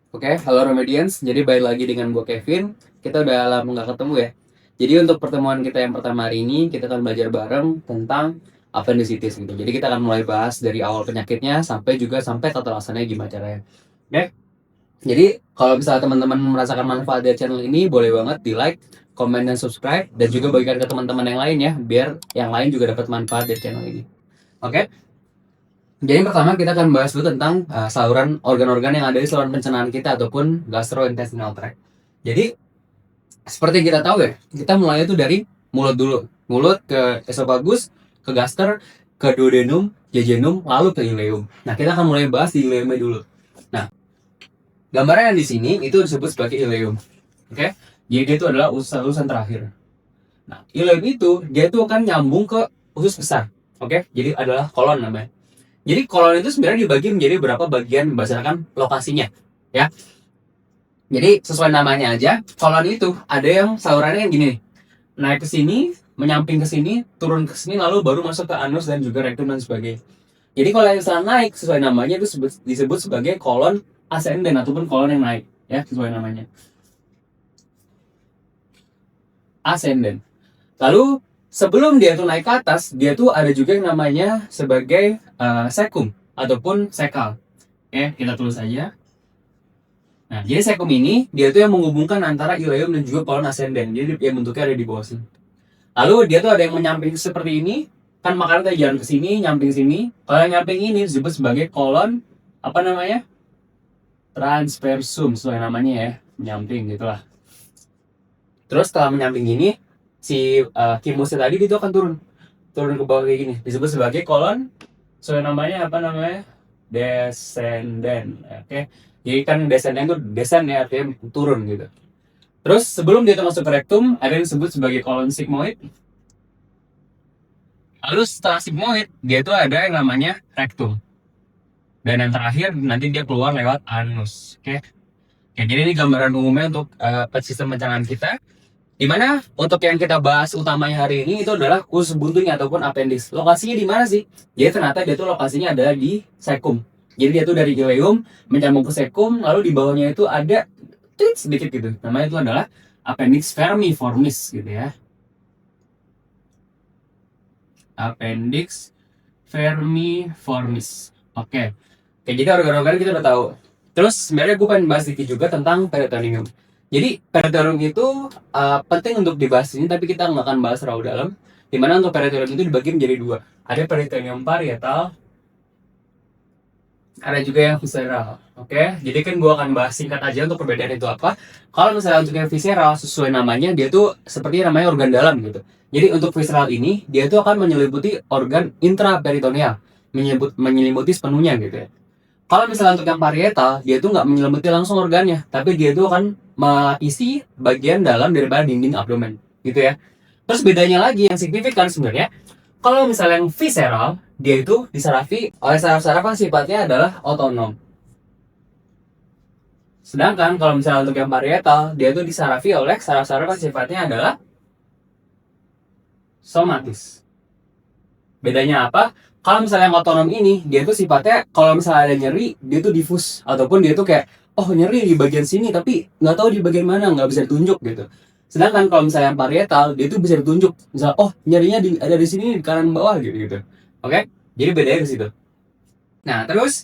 Oke, halo Remedians. Jadi balik lagi dengan gue Kevin. Kita udah lama nggak ketemu ya. Jadi untuk pertemuan kita yang pertama hari ini, kita akan belajar bareng tentang appendicitis gitu. Jadi kita akan mulai bahas dari awal penyakitnya sampai tata laksananya gimana caranya. Oke. Jadi kalau misalnya teman-teman merasakan manfaat dari channel ini, boleh banget di like, komen, dan subscribe, dan juga bagikan ke teman-teman yang lain ya, biar yang lain juga dapat manfaat dari channel ini. Oke. Jadi pertama kita akan bahas dulu tentang saluran organ-organ yang ada di saluran pencernaan kita ataupun gastrointestinal tract. Jadi seperti yang kita tahu ya, kita mulai itu dari mulut dulu. Mulut ke esophagus, ke gaster, ke duodenum, jejunum, lalu ke ileum. Nah, kita akan mulai bahas di ileumnya dulu. Nah, gambaran yang di sini itu disebut sebagai ileum. Oke? Jadi dia itu adalah urusan terakhir. Nah, ileum itu dia itu akan nyambung ke usus besar. Oke? Jadi adalah kolon namanya. Jadi kolon itu sebenarnya dibagi menjadi beberapa bagian berdasarkan lokasinya, ya. Jadi sesuai namanya aja, kolon itu ada yang salurannya yang gini, naik ke sini, menyamping ke sini, turun ke sini, lalu baru masuk ke anus dan juga rektum dan sebagainya. Jadi kalau yang salah naik sesuai namanya itu disebut sebagai kolon ascending ataupun kolon yang naik, ya sesuai namanya. Ascending. Lalu sebelum dia tuh naik ke atas, dia tuh ada juga yang namanya sebagai sekum ataupun sekal. Oke, kita tulis aja. Nah, jadi sekum ini dia tuh yang menghubungkan antara ileum dan juga kolon ascendens. Jadi yang bentuknya ada di bawah sini. Lalu dia tuh ada yang menyamping seperti ini, kan makanya tadi jalan ke sini, nyamping sini. Kalau yang nyamping ini disebut sebagai kolon apa namanya? Transversum, sesuai namanya ya, menyamping gitulah. Terus setelah menyamping ini, si kimusnya tadi itu akan turun ke bawah kayak gini. Disebut sebagai kolon, sesuai namanya apa namanya? Descendant. Oke. Jadi kan descendant itu descend ya, artinya turun gitu. Terus sebelum dia masuk ke rektum, ada yang disebut sebagai kolon sigmoid. Lalu setelah sigmoid, dia itu ada yang namanya rektum. Dan yang terakhir nanti dia keluar lewat anus. Oke. Oke, jadi ini gambaran umumnya untuk sistem pencernaan kita. Dimana untuk yang kita bahas utamanya hari ini itu adalah usus buntunya ataupun appendix. Lokasinya di mana sih? Jadi ternyata dia tuh lokasinya ada di sekum. Jadi dia tuh dari ileum menyambung ke sekum, lalu di bawahnya itu ada sedikit gitu. Namanya itu adalah appendix vermiformis gitu ya. Appendix vermiformis. Oke. Oke, jadi organ-organ kita udah tahu. Terus sebenarnya gue pengen bahas sedikit juga tentang peritoneum. Jadi peritoneum itu penting untuk dibahas ini, tapi kita nggak akan bahas terlalu dalam. Dimana untuk peritoneum itu dibagi menjadi dua. Ada peritoneum parietal, ada juga yang visceral. Oke, jadi kan gue akan bahas singkat aja untuk perbedaan itu apa. Kalau misalnya untuk yang visceral, sesuai namanya, dia tuh seperti namanya organ dalam gitu. Jadi untuk visceral ini, dia tuh akan menyelimuti organ intraperitoneal, menyelimuti sepenuhnya gitu ya. Kalau misalnya untuk yang parietal, dia tuh nggak menyelimuti langsung organnya, tapi dia tuh akan melapisi bagian dalam daripada dinding abdomen, gitu ya. Terus bedanya lagi yang signifikan sebenarnya, kalau misalnya yang visceral, dia itu disarafi oleh saraf-saraf yang sifatnya adalah otonom. Sedangkan kalau misalnya untuk yang parietal, dia itu disarafi oleh saraf-saraf yang sifatnya adalah somatis. Bedanya apa? Kalau misalnya yang otonom ini, dia tuh sifatnya kalau misalnya ada nyeri, dia tuh difus ataupun dia tuh kayak oh nyeri di bagian sini tapi nggak tahu di bagian mana, nggak bisa ditunjuk gitu. Sedangkan kalau misalnya yang parietal, dia tuh bisa ditunjuk. Misal oh nyerinya ada di sini di kanan bawah gitu. Oke? Jadi bedanya ke situ. Nah, terus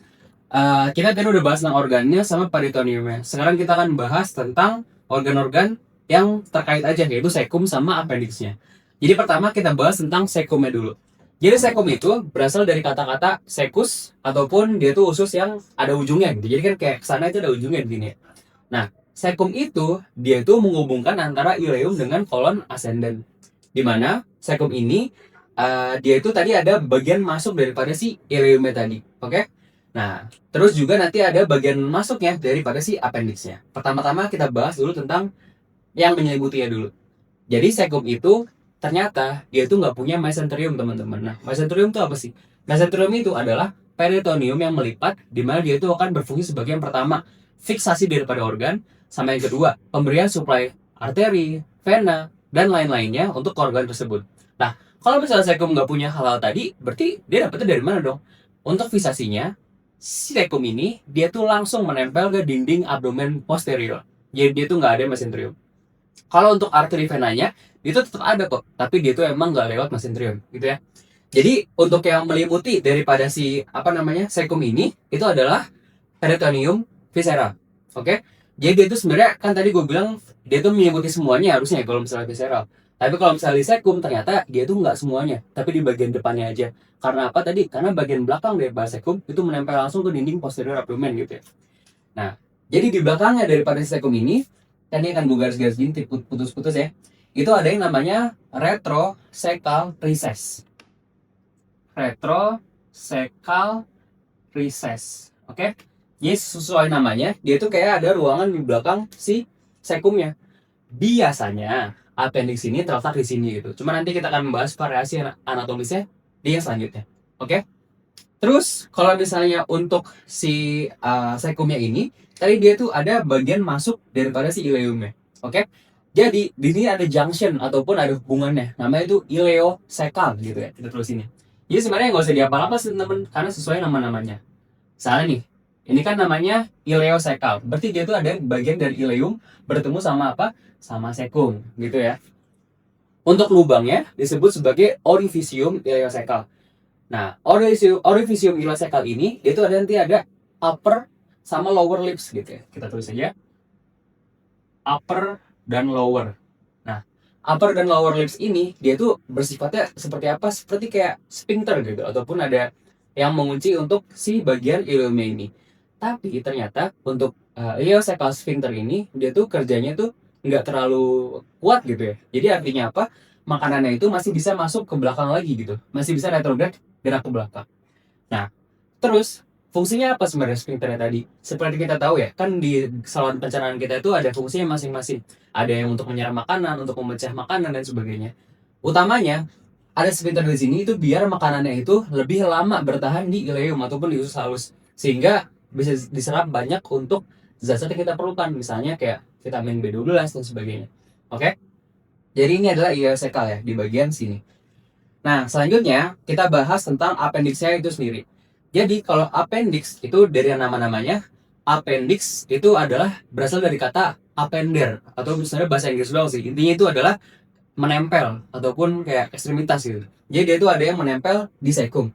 kita tadi udah bahas tentang organnya sama peritoneumnya. Sekarang kita akan bahas tentang organ-organ yang terkait aja, yaitu sekum sama appendixnya. Jadi pertama kita bahas tentang sekumnya dulu. Jadi sekum itu berasal dari kata-kata secus ataupun dia tuh usus yang ada ujungnya gitu. Jadi kan kayak kesana itu ada ujungnya di sini. Nah, sekum itu dia itu menghubungkan antara ileum dengan kolon ascendens. Di mana sekum ini dia itu tadi ada bagian masuk daripada si ileumnya tadi. Oke? Nah, terus juga nanti ada bagian masuknya daripada si appendixnya. Pertama-tama kita bahas dulu tentang yang menyelibutinya dulu. Jadi sekum itu ternyata dia itu nggak punya mesenterium teman-teman. Nah, mesenterium itu apa sih? Mesenterium itu adalah peritoneum yang melipat, di mana dia itu akan berfungsi sebagai yang pertama fiksasi daripada organ, sama yang kedua pemberian suplai arteri, vena, dan lain-lainnya untuk organ tersebut. Nah, kalau misalnya sekum nggak punya hal-hal tadi, berarti dia dapetnya dari mana dong? Untuk fiksasinya, si sekum ini dia tuh langsung menempel ke dinding abdomen posterior. Jadi dia tuh nggak ada mesenterium. Kalau untuk arteri venanya itu tetap ada kok, tapi dia tuh emang nggak lewat mesenterium, gitu ya. Jadi untuk yang meliputi daripada si apa namanya sekum ini itu adalah peritoneum viscera. Oke. Jadi dia itu sebenarnya kan tadi gue bilang dia tuh meliputi semuanya harusnya kalau misalnya visceral. Tapi kalau misalnya di sekum ternyata dia tuh nggak semuanya, tapi di bagian depannya aja. Karena apa tadi? Karena bagian belakang dari sekum itu menempel langsung ke dinding posterior abdomen gitu ya. Nah, jadi di belakangnya daripada sekum ini, kan ini akan gue garis-garis gini putus-putus ya. Itu ada yang namanya retroseccal recess. Retroseccal recess. Oke? Jadi sesuai namanya, dia itu kayak ada ruangan di belakang si sekumnya. Biasanya appendix ini terletak di sini gitu. Cuma nanti kita akan membahas variasi anatomisnya di yang selanjutnya. Oke? Terus kalau misalnya untuk si sekumnya ini, tadi dia tuh ada bagian masuk daripada si ileumnya. Oke? Jadi di sini ada junction ataupun ada hubungannya. Namanya itu ileocecal gitu ya. Kita tulis ini. Jadi sebenarnya nggak usah diapa-apa sih teman-teman, karena sesuai nama-namanya. Misalnya nih, ini kan namanya ileocecal. Berarti dia tuh ada bagian dari ileum bertemu sama apa? Sama sekum, gitu ya. Untuk lubangnya disebut sebagai orificium ileocecal. Nah, orificium ileocecal ini dia tuh ada nanti ada upper sama lower lips gitu ya. Kita tulis aja. Upper dan lower. Nah, upper dan lower lips ini dia tuh bersifatnya seperti apa? Seperti kayak sphincter gitu ataupun ada yang mengunci untuk si bagian ileumnya ini. Tapi ternyata untuk ileocecal sphincter ini dia tuh kerjanya tuh nggak terlalu kuat gitu ya. Jadi artinya apa? Makanannya itu masih bisa masuk ke belakang lagi gitu. Masih bisa retrograde gerak ke belakang. Nah, terus fungsinya apa sebenarnya sphincternya tadi? Seperti kita tahu ya, kan di saluran pencernaan kita itu ada fungsinya masing-masing. Ada yang untuk menyerap makanan, untuk memecah makanan dan sebagainya. Utamanya ada sphincter di sini itu biar makanannya itu lebih lama bertahan di ileum ataupun di usus halus, sehingga bisa diserap banyak untuk zat-zat yang kita perlukan, misalnya kayak vitamin B12 dan sebagainya. Oke? Jadi ini adalah ileocecal ya di bagian sini. Nah, selanjutnya kita bahas tentang appendixnya itu sendiri. Jadi kalau appendix itu dari nama-namanya, appendix itu adalah berasal dari kata appender atau sebenarnya bahasa Inggris doang sih. Intinya itu adalah menempel ataupun kayak ekstremitas gitu. Jadi dia itu ada yang menempel di sekum.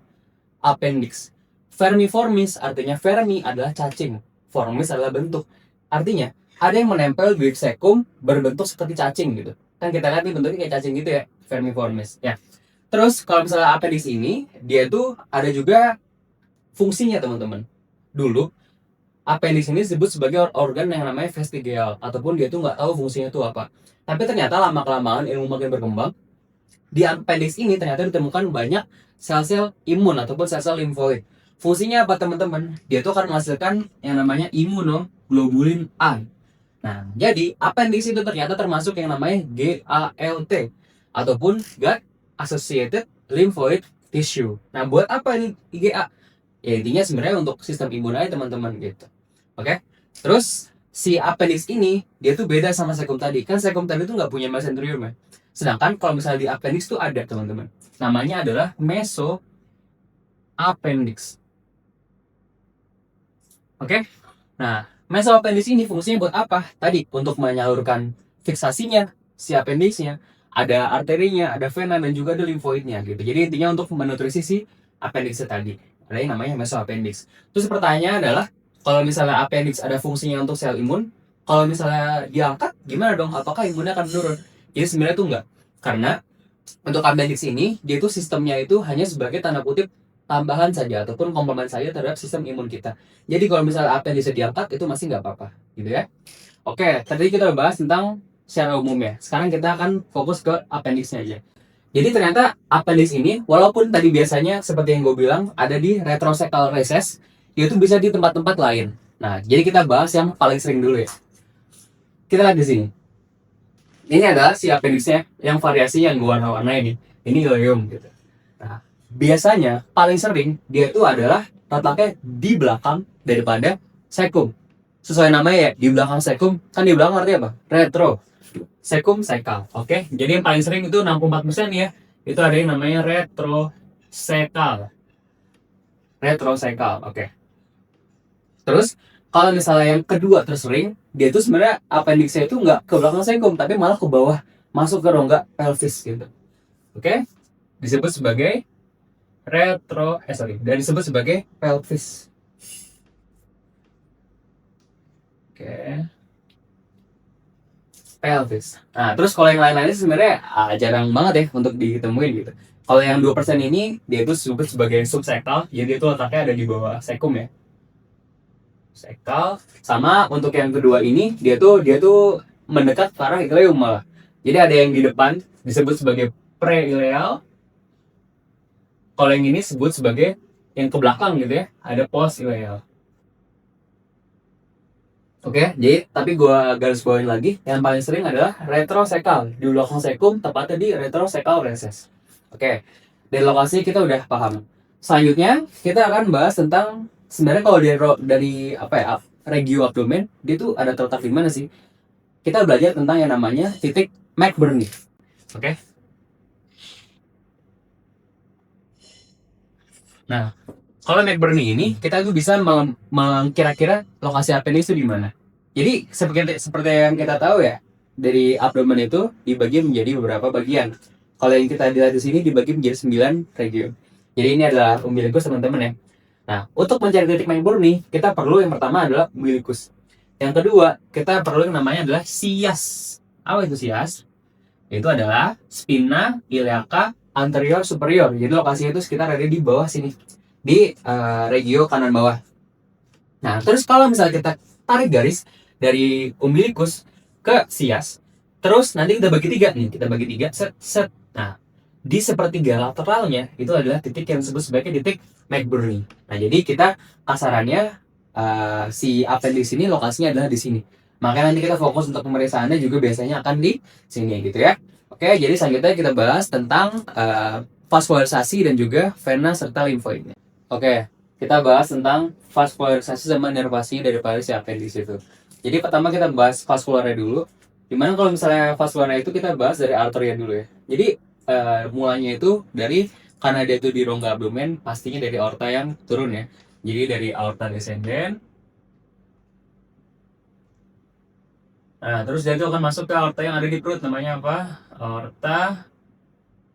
Appendix. Vermiformis artinya vermi adalah cacing, formis adalah bentuk. Artinya ada yang menempel di sekum berbentuk seperti cacing gitu. Kan kita lihat nih bentuknya kayak cacing gitu ya, vermiformis. Ya. Terus kalau misalnya appendix ini dia tuh ada juga fungsinya teman-teman. Dulu appendix ini disebut sebagai organ yang namanya vestigial ataupun dia tuh nggak tahu fungsinya itu apa. Tapi ternyata lama kelamaan ilmu makin berkembang, di appendix ini ternyata ditemukan banyak sel-sel imun ataupun sel-sel limfoid. Fungsinya apa teman-teman? Dia tuh akan menghasilkan yang namanya imunoglobulin A. Nah, jadi appendix itu ternyata termasuk yang namanya GALT ataupun gut associated lymphoid tissue. Nah, buat apa ini IgA? Ya intinya sebenarnya untuk sistem imun aja teman-teman gitu. Oke. Terus si appendix ini dia tuh beda sama sekum tadi. Kan sekum tadi tuh nggak punya mesenterium ya. Sedangkan kalau misalnya di appendix tuh ada teman-teman. Namanya adalah mesoappendix. Oke. Nah, mesoappendix ini fungsinya buat apa? Tadi untuk menyalurkan fiksasinya si appendixnya. Ada arterinya, ada vena dan juga ada limfoidnya gitu. Jadi intinya untuk menutrisi si appendix tadi. Ada yang namanya mesoappendix. Terus pertanyaannya adalah kalau misalnya appendix ada fungsinya untuk sel imun, kalau misalnya diangkat gimana dong? Apakah imunnya akan menurun? Jadi sebenarnya itu enggak. Karena untuk appendix ini dia itu sistemnya itu hanya sebagai tanda kutip tambahan saja ataupun komplement saja terhadap sistem imun kita. Jadi kalau misalnya appendix diangkat itu masih nggak apa-apa, gitu ya. Oke, tadi kita udah bahas tentang secara umum ya. Sekarang kita akan fokus ke appendixnya aja. Jadi ternyata appendix ini, walaupun tadi biasanya seperti yang gue bilang ada di retroseccal recess, itu bisa di tempat-tempat lain. Nah, jadi kita bahas yang paling sering dulu ya. Kita lihat di sini. Ini adalah si appendixnya yang variasi yang gue warna-warna ini. Ini ileum gitu. Nah, biasanya paling sering dia itu adalah letaknya di belakang daripada sekum. Sesuai namanya ya, di belakang sekum. Kan di belakang artinya apa? Retro. Sekum sekal. Oke. Jadi yang paling sering itu 64% ya. Itu ada yang namanya retrosekal. Retrosekal. Oke. Terus kalau misalnya yang kedua tersering, dia tuh sebenarnya appendixnya itu nggak ke belakang sengkum, tapi malah ke bawah, masuk ke rongga pelvis gitu. Oke? Disebut sebagai dan disebut sebagai pelvis. Oke. Pelvis. Nah, terus kalau yang lain-lainnya sebenarnya jarang banget ya untuk ditemuin gitu. Kalau yang 2% ini dia itu disebut sebagai subsekal, jadi itu letaknya ada di bawah sekum ya. Sekal. Sama untuk yang kedua ini dia tuh mendekat ke arah ileum malah. Jadi ada yang di depan disebut sebagai preileal. Kalau yang ini disebut sebagai yang ke belakang gitu ya, ada postileal. Oke, jadi tapi gua garis bawain lagi, yang paling sering adalah retrosekal di belakang sekum, tepatnya di retrosekal recess. Oke, dari lokasi kita udah paham. Selanjutnya kita akan bahas tentang sebenarnya kalau dari apa ya, regio abdomen dia tuh ada terletak di mana sih? Kita belajar tentang yang namanya titik McBurney. Oke. Nah, kalau McBurney ini kita tuh bisa kira-kira lokasi appendix itu di mana. Jadi seperti yang kita tahu ya, dari abdomen itu dibagi menjadi beberapa bagian. Kalau yang kita lihat di sini dibagi menjadi 9 region. Jadi ini adalah umbilikus teman-teman ya. Nah, untuk mencari titik McBurney, kita perlu yang pertama adalah umbilikus. Yang kedua, kita perlu yang namanya adalah sias. Apa itu sias? Itu adalah spina iliaca anterior superior. Jadi lokasinya itu sekitar ada di bawah sini, di regio kanan bawah. Nah, terus kalau misalnya kita tarik garis dari umbilikus ke sias, terus nanti kita bagi tiga nih, kita bagi tiga, set, set. Nah, di sepertiga lateralnya itu adalah titik yang disebut sebagai titik McBurney. Nah, jadi kita kasarannya si appendix ini lokasinya adalah di sini. Makanya nanti kita fokus untuk pemeriksaannya juga biasanya akan di sini gitu ya. Oke, jadi selanjutnya kita bahas tentang vaskularisasi dan juga vena serta limfoidnya. Oke, kita bahas tentang vaskularisasi sama nervasi daripada si appendix itu. Jadi pertama kita bahas vaskularnya dulu. Dimana kalau misalnya vaskularnya itu kita bahas dari arteria dulu ya. Jadi mulanya itu dari, karena dia itu di rongga abdomen, pastinya dari aorta yang turun ya. Jadi dari aorta descendens. Nah, terus dia itu akan masuk ke aorta yang ada di perut, namanya apa? Aorta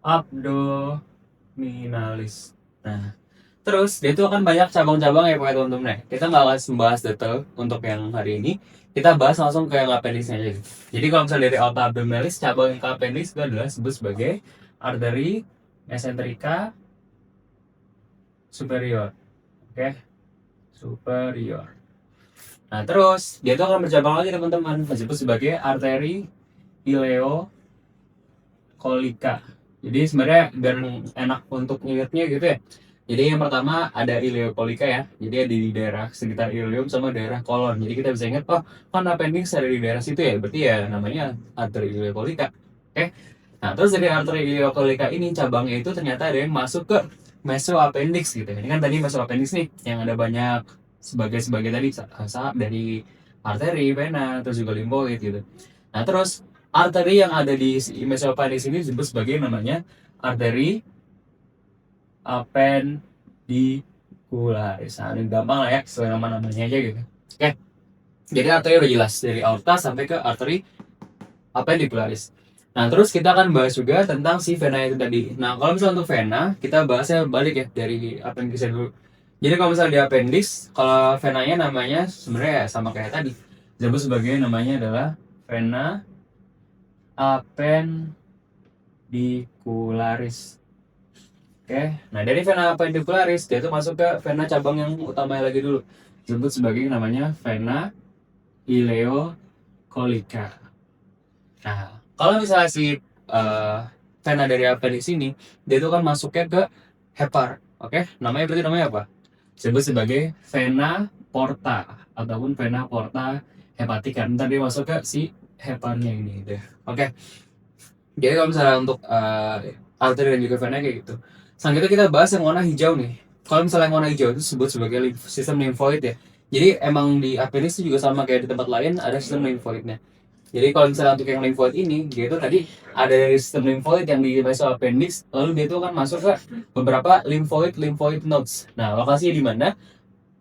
abdominalis. Nah, terus dia itu akan banyak cabang-cabang ya Pak teman-teman ya. Kita nggak akan membahas detail untuk yang hari ini. Kita bahas langsung ke yang appendixnya aja. Jadi kalau misalnya dari aorta abdominalis, cabang yang ke appendix itu adalah disebut sebagai arteri mesenterica superior. Oke, superior. Nah, terus dia itu akan bercabang lagi teman-teman, disebut sebagai arteri ileokolika. Jadi sebenarnya biar enak untuk ingatnya gitu ya. Jadi yang pertama ada ileokolika ya. Jadi ada di daerah sekitar ileum sama daerah kolon. Jadi kita bisa ingat, oh kan appendix ada di daerah situ ya. Berarti ya namanya arteri ileokolika. Oke. Nah, terus dari arteri ileokolika ini cabangnya itu ternyata ada yang masuk ke mesoappendix gitu. Ini kan tadi mesoappendix nih yang ada banyak sebagai tadi dari arteri, vena, terus juga limfoid gitu. Nah, terus arteri yang ada di mesoappendix ini disebut sebagai namanya arteri appendicularis. Nah, ini gampang lah ya, sesuai nama-namanya aja gitu. Oke. Jadi arteri udah jelas dari aorta sampai ke arteri appendicularis. Nah, terus kita akan bahas juga tentang si vena itu tadi. Nah, kalau misalnya untuk vena, kita bahasnya balik ya dari appendixnya dulu. Jadi kalau misalnya di appendix, kalau venanya namanya sebenarnya sama kayak tadi. Disebut sebagai namanya adalah vena appendicularis. Oke, nah dari vena appendicularis dia itu masuk ke vena cabang yang utamanya lagi dulu. Disebut sebagai namanya vena ileokolika. Nah, kalau misalnya si vena dari appendix ini, dia itu kan masuknya ke hepar. Oke, berarti namanya apa? Disebut sebagai vena porta ataupun vena porta hepatica. Ntar dia masuk ke si heparnya ini deh. Oke. Jadi kalau misalnya untuk arteri dan juga vena kayak gitu. Selanjutnya kita bahas yang warna hijau nih. Kalau misalnya yang warna hijau itu disebut sebagai sistem limfoid ya. Jadi emang di appendix juga sama kayak di tempat lain ada sistem limfoidnya. Jadi kalau misalnya untuk yang limfoid ini, dia itu tadi ada dari sistem limfoid yang di mesoappendix, lalu dia itu akan masuk ke beberapa lymphoid nodes. Nah, lokasinya di mana?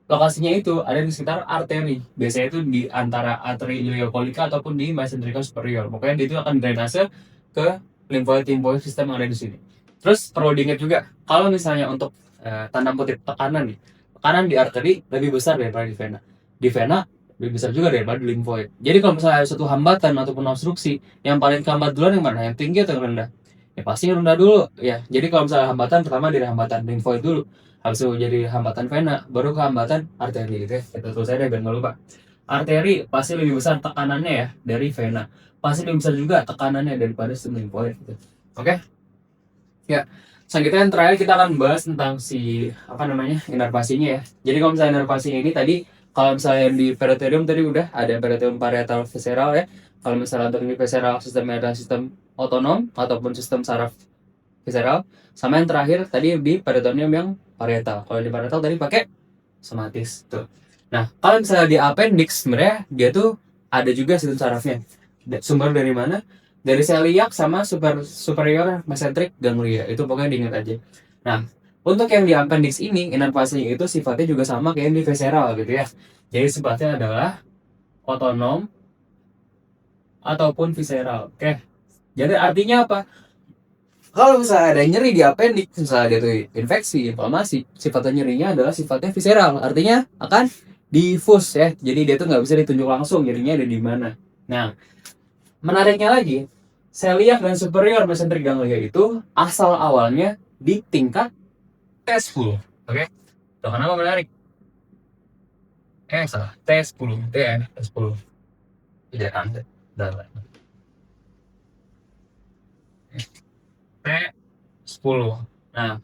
lokasinya itu ada di sekitar arteri. Biasanya itu di antara arteri iliokolika ataupun di mesenterica superior. Pokoknya dia itu akan drainase ke limfoid sistem yang ada di sini. Terus perlu diingat juga, kalau misalnya untuk tanda kutip tekanan nih, tekanan di arteri lebih besar daripada di vena. Di vena lebih besar juga daripada di limfoid. Jadi kalau misalnya ada satu hambatan ataupun obstruksi, yang paling kehambat duluan yang mana? Yang tinggi atau yang rendah? Ya pasti yang rendah dulu ya. Jadi kalau misalnya hambatan, pertama dari hambatan limfoid dulu, habis itu jadi hambatan vena, baru ke hambatan arteri gitu ya. Kita terus aja biar nggak lupa. Arteri pasti lebih besar tekanannya ya dari vena. Pasti lebih besar juga tekanannya daripada sistem limfoid gitu. Oke? Ya. Selanjutnya yang terakhir kita akan bahas tentang si apa namanya inervasinya ya. Jadi kalau misalnya inervasinya ini tadi, kalau misalnya di peritoneum tadi udah ada peritoneum parietal visceral ya. Kalau misalnya untuk ini visceral sistemnya adalah sistem otonom ataupun sistem saraf visceral. Sama yang terakhir tadi di peritoneum yang parietal. Kalau di parietal tadi pakai somatis tuh. Nah, kalau misalnya di appendix sebenarnya dia tuh ada juga sistem sarafnya. Sumber dari mana? Dari celiac sama superior mesenteric ganglia. Itu pokoknya diingat aja. Nah, untuk yang di appendix ini, inervasinya itu sifatnya juga sama kayak yang di visceral gitu ya. Jadi sifatnya adalah otonom ataupun visceral. Oke. Jadi artinya apa? Kalau misalnya ada nyeri di appendix, misalnya dia tuh infeksi, inflamasi, sifatnya nyerinya adalah sifatnya visceral. Artinya akan diffuse ya. Jadi dia tuh nggak bisa ditunjuk langsung nyerinya ada di mana. Nah, menariknya lagi, celiac dan superior mesenteric ganglia itu asal awalnya di tingkat T10. Oke? Tuh, kenapa menarik? Salah. T10. T ya, T10. Tidak ada. T10. Nah,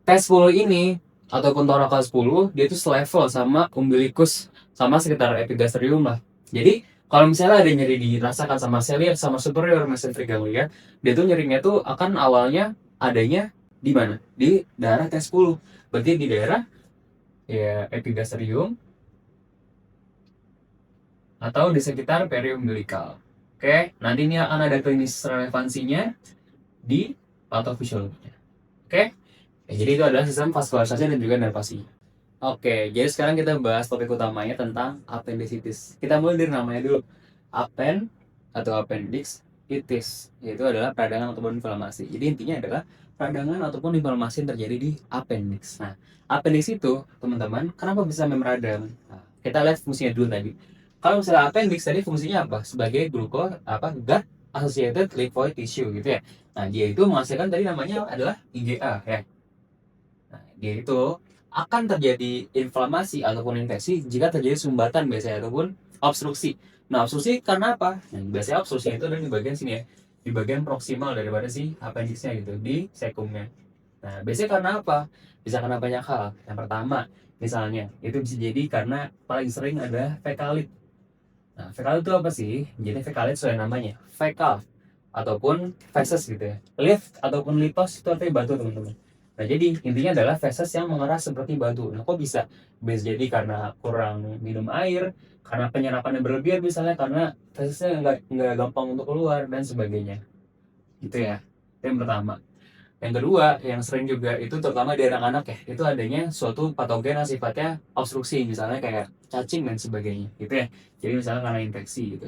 T10 ini ataupun torakal 10 dia itu selevel sama umbilicus sama sekitar epigastrium lah. Jadi kalau misalnya ada nyeri dirasakan sama celiac sama superior mesenteric ganglia, dia tuh nyerinya tuh akan awalnya adanya di mana? Di daerah T10. Berarti di daerah ya epigastrium atau di sekitar periumbilical. Oke, nanti ini akan ada klinis relevansinya di patofisiologinya. Oke? Ya, jadi itu adalah sistem vaskularisasi dan juga nervasi. Oke, jadi sekarang kita bahas topik utamanya tentang appendicitis. Kita mulai dari namanya dulu. Appen atau appendix itis, yaitu adalah peradangan ataupun inflamasi. Jadi intinya adalah peradangan ataupun inflamasi yang terjadi di appendix. Nah, appendix itu, teman-teman, kenapa bisa meradang? Nah, kita lihat fungsinya dulu tadi. Kalau misalnya appendix tadi fungsinya apa? Sebagai gut associated lymphoid tissue gitu ya. Nah, dia itu menghasilkan tadi namanya adalah IgA ya. Nah, dia itu akan terjadi inflamasi ataupun infeksi jika terjadi sumbatan biasanya ataupun obstruksi. Nah, obstruksi karena apa? Nah, biasanya obstruksi itu ada di bagian sini ya, di bagian proksimal daripada si appendixnya gitu, di sekumnya. Nah, biasanya karena apa? Bisa karena banyak hal. Yang pertama, misalnya, itu bisa jadi karena paling sering ada fekalit. Nah, fekal itu apa sih? Jadi fekalit sesuai namanya, fekal ataupun feces gitu ya. Lift ataupun litos itu artinya batu, teman-teman. Nah, jadi intinya adalah feses yang mengeras seperti batu. Nah, kok bisa? Bisa jadi karena kurang minum air, karena penyerapannya berlebihan misalnya, karena fesesnya nggak gampang untuk keluar dan sebagainya. Gitu ya. Itu yang pertama. Yang kedua, yang sering juga itu terutama di anak-anak ya, itu adanya suatu patogen yang sifatnya obstruksi, misalnya kayak cacing dan sebagainya, gitu ya. Jadi misalnya karena infeksi gitu.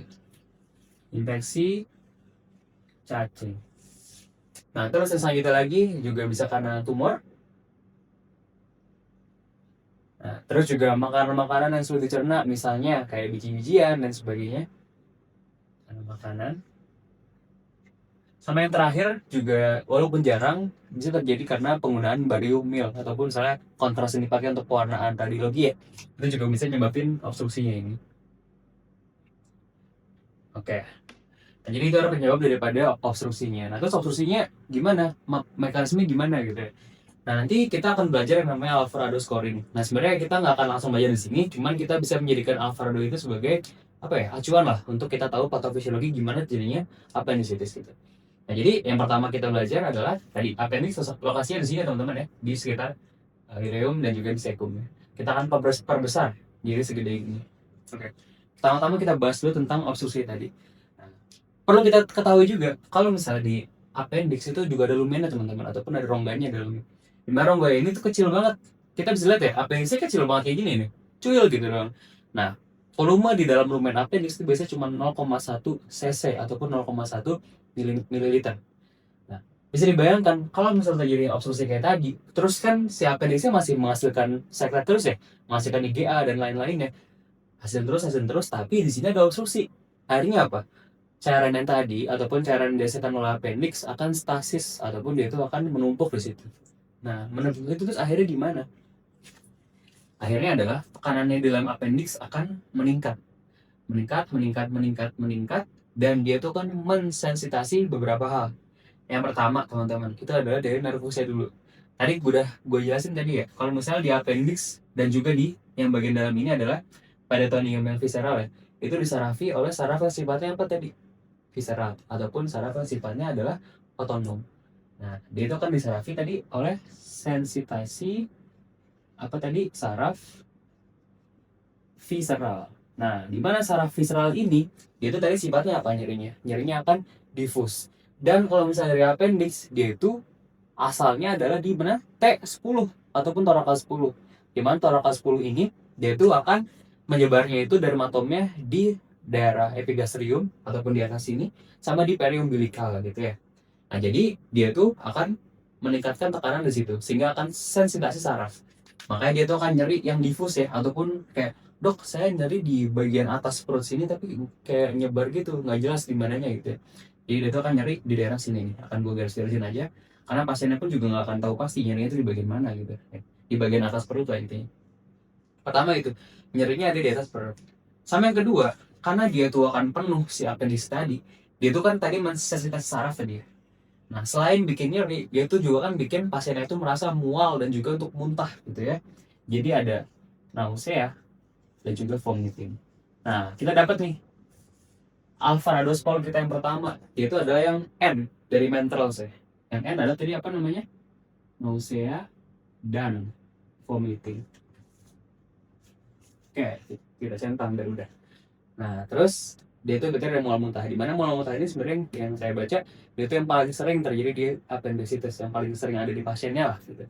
Infeksi cacing. Nah, terus yang selanjutnya lagi juga bisa karena tumor. Nah, terus juga makanan-makanan yang sulit dicerna, misalnya kayak biji-bijian dan sebagainya. Karena makanan. Sama yang terakhir juga walaupun jarang bisa terjadi karena penggunaan barium meal ataupun misalnya kontras yang dipakai untuk pewarnaan radiologi ya. Itu juga bisa nyebabin obstruksinya ini. Oke. Nah, jadi itu adalah penyebab daripada obstruksinya. Nah, terus obstruksinya gimana? Mekanismenya gimana gitu ya. Nah, nanti kita akan belajar yang namanya Alvarado scoring. Nah, sebenarnya kita nggak akan langsung belajar di sini, cuman kita bisa menjadikan Alvarado itu sebagai apa ya, acuan lah untuk kita tahu patofisiologi gimana jadinya appendicitis gitu. Nah, jadi yang pertama kita belajar adalah tadi appendix lokasinya di sini teman-teman ya, di sekitar ileum dan juga di sekum. Kita akan perbesar jadi segede ini. Oke. Pertama-tama kita bahas dulu tentang obstruksi tadi. Nah, perlu kita ketahui juga kalau misalnya di appendix itu juga ada lumena teman-teman, ataupun ada rongganya dalamnya. Dimana rongga ini tuh kecil banget. Kita bisa lihat ya, appendixnya kecil banget kayak gini nih. cuil gitu dong. Nah, volume di dalam rumen appendix itu biasanya cuma 0,1 cc ataupun 0,1 mililiter. Nah, bisa dibayangkan kalau misalnya terjadi obstruksi kayak tadi, terus kan si appendixnya masih menghasilkan sekret terus ya, menghasilkan IgA dan lain-lainnya, hasil terus, tapi di sini ada obstruksi. Akhirnya apa? Cairan yang tadi ataupun cairan yang dihasilkan oleh appendix akan stasis ataupun dia itu akan menumpuk di situ. Nah, menumpuk itu terus akhirnya gimana? Akhirnya adalah tekanannya di dalam appendix akan meningkat, dan dia itu kan mensensitasi beberapa hal. Yang pertama teman-teman, itu adalah dari nervusnya dulu. Tadi udah gue jelasin tadi ya, kalau misalnya di appendix dan juga di yang bagian dalam ini adalah peritoneum yang visceral ya, itu disarafi oleh saraf yang sifatnya apa tadi? Visceral, ataupun saraf yang sifatnya adalah otonom. Nah, dia itu akan disarafi tadi oleh sensitasi apa tadi? Saraf visceral. Nah, di mana saraf visceral ini, dia itu tadi sifatnya apa nyerinya? Nyerinya akan difus. Dan kalau misalnya dari appendix, dia itu asalnya adalah di mana? T10 ataupun torakal 10. Di mana torakal 10 ini, dia itu akan menyebarnya itu dermatomnya di daerah epigastrium ataupun di atas sini, sama di periumbilikal gitu ya. Nah, jadi dia tuh akan meningkatkan tekanan di situ sehingga akan sensitasi saraf. Makanya dia tuh akan nyeri yang difus ya, ataupun kayak, dok saya nyeri di bagian atas perut sini tapi kayak nyebar gitu, nggak jelas di mananya gitu ya. Jadi dia tuh akan nyeri di daerah sini nih, akan gue garis-garisin aja karena pasiennya pun juga nggak akan tahu pasti nyerinya itu di bagian mana gitu ya. Di bagian atas perut lah intinya. Pertama itu, nyerinya ada di atas perut. Sama yang kedua, karena dia tuh akan penuh si appendix tadi, dia tuh kan tadi mensensitasi saraf tadi ya. Nah, selain bikin nyeri, dia tuh juga kan bikin pasiennya itu merasa mual dan juga untuk muntah gitu ya. Jadi ada nausea dan juga vomiting. Nah, kita dapat nih alpha radospol kita yang pertama, yaitu adalah yang N dari mentrals ya. Yang N adalah tadi apa namanya? Nausea dan vomiting. Oke, kita centang dan udah. Nah, terus dia itu berarti ada mual muntah. Di mana mual muntah ini sebenarnya yang saya baca, dia itu yang paling sering terjadi di appendicitis, yang paling sering ada di pasiennya lah gitu.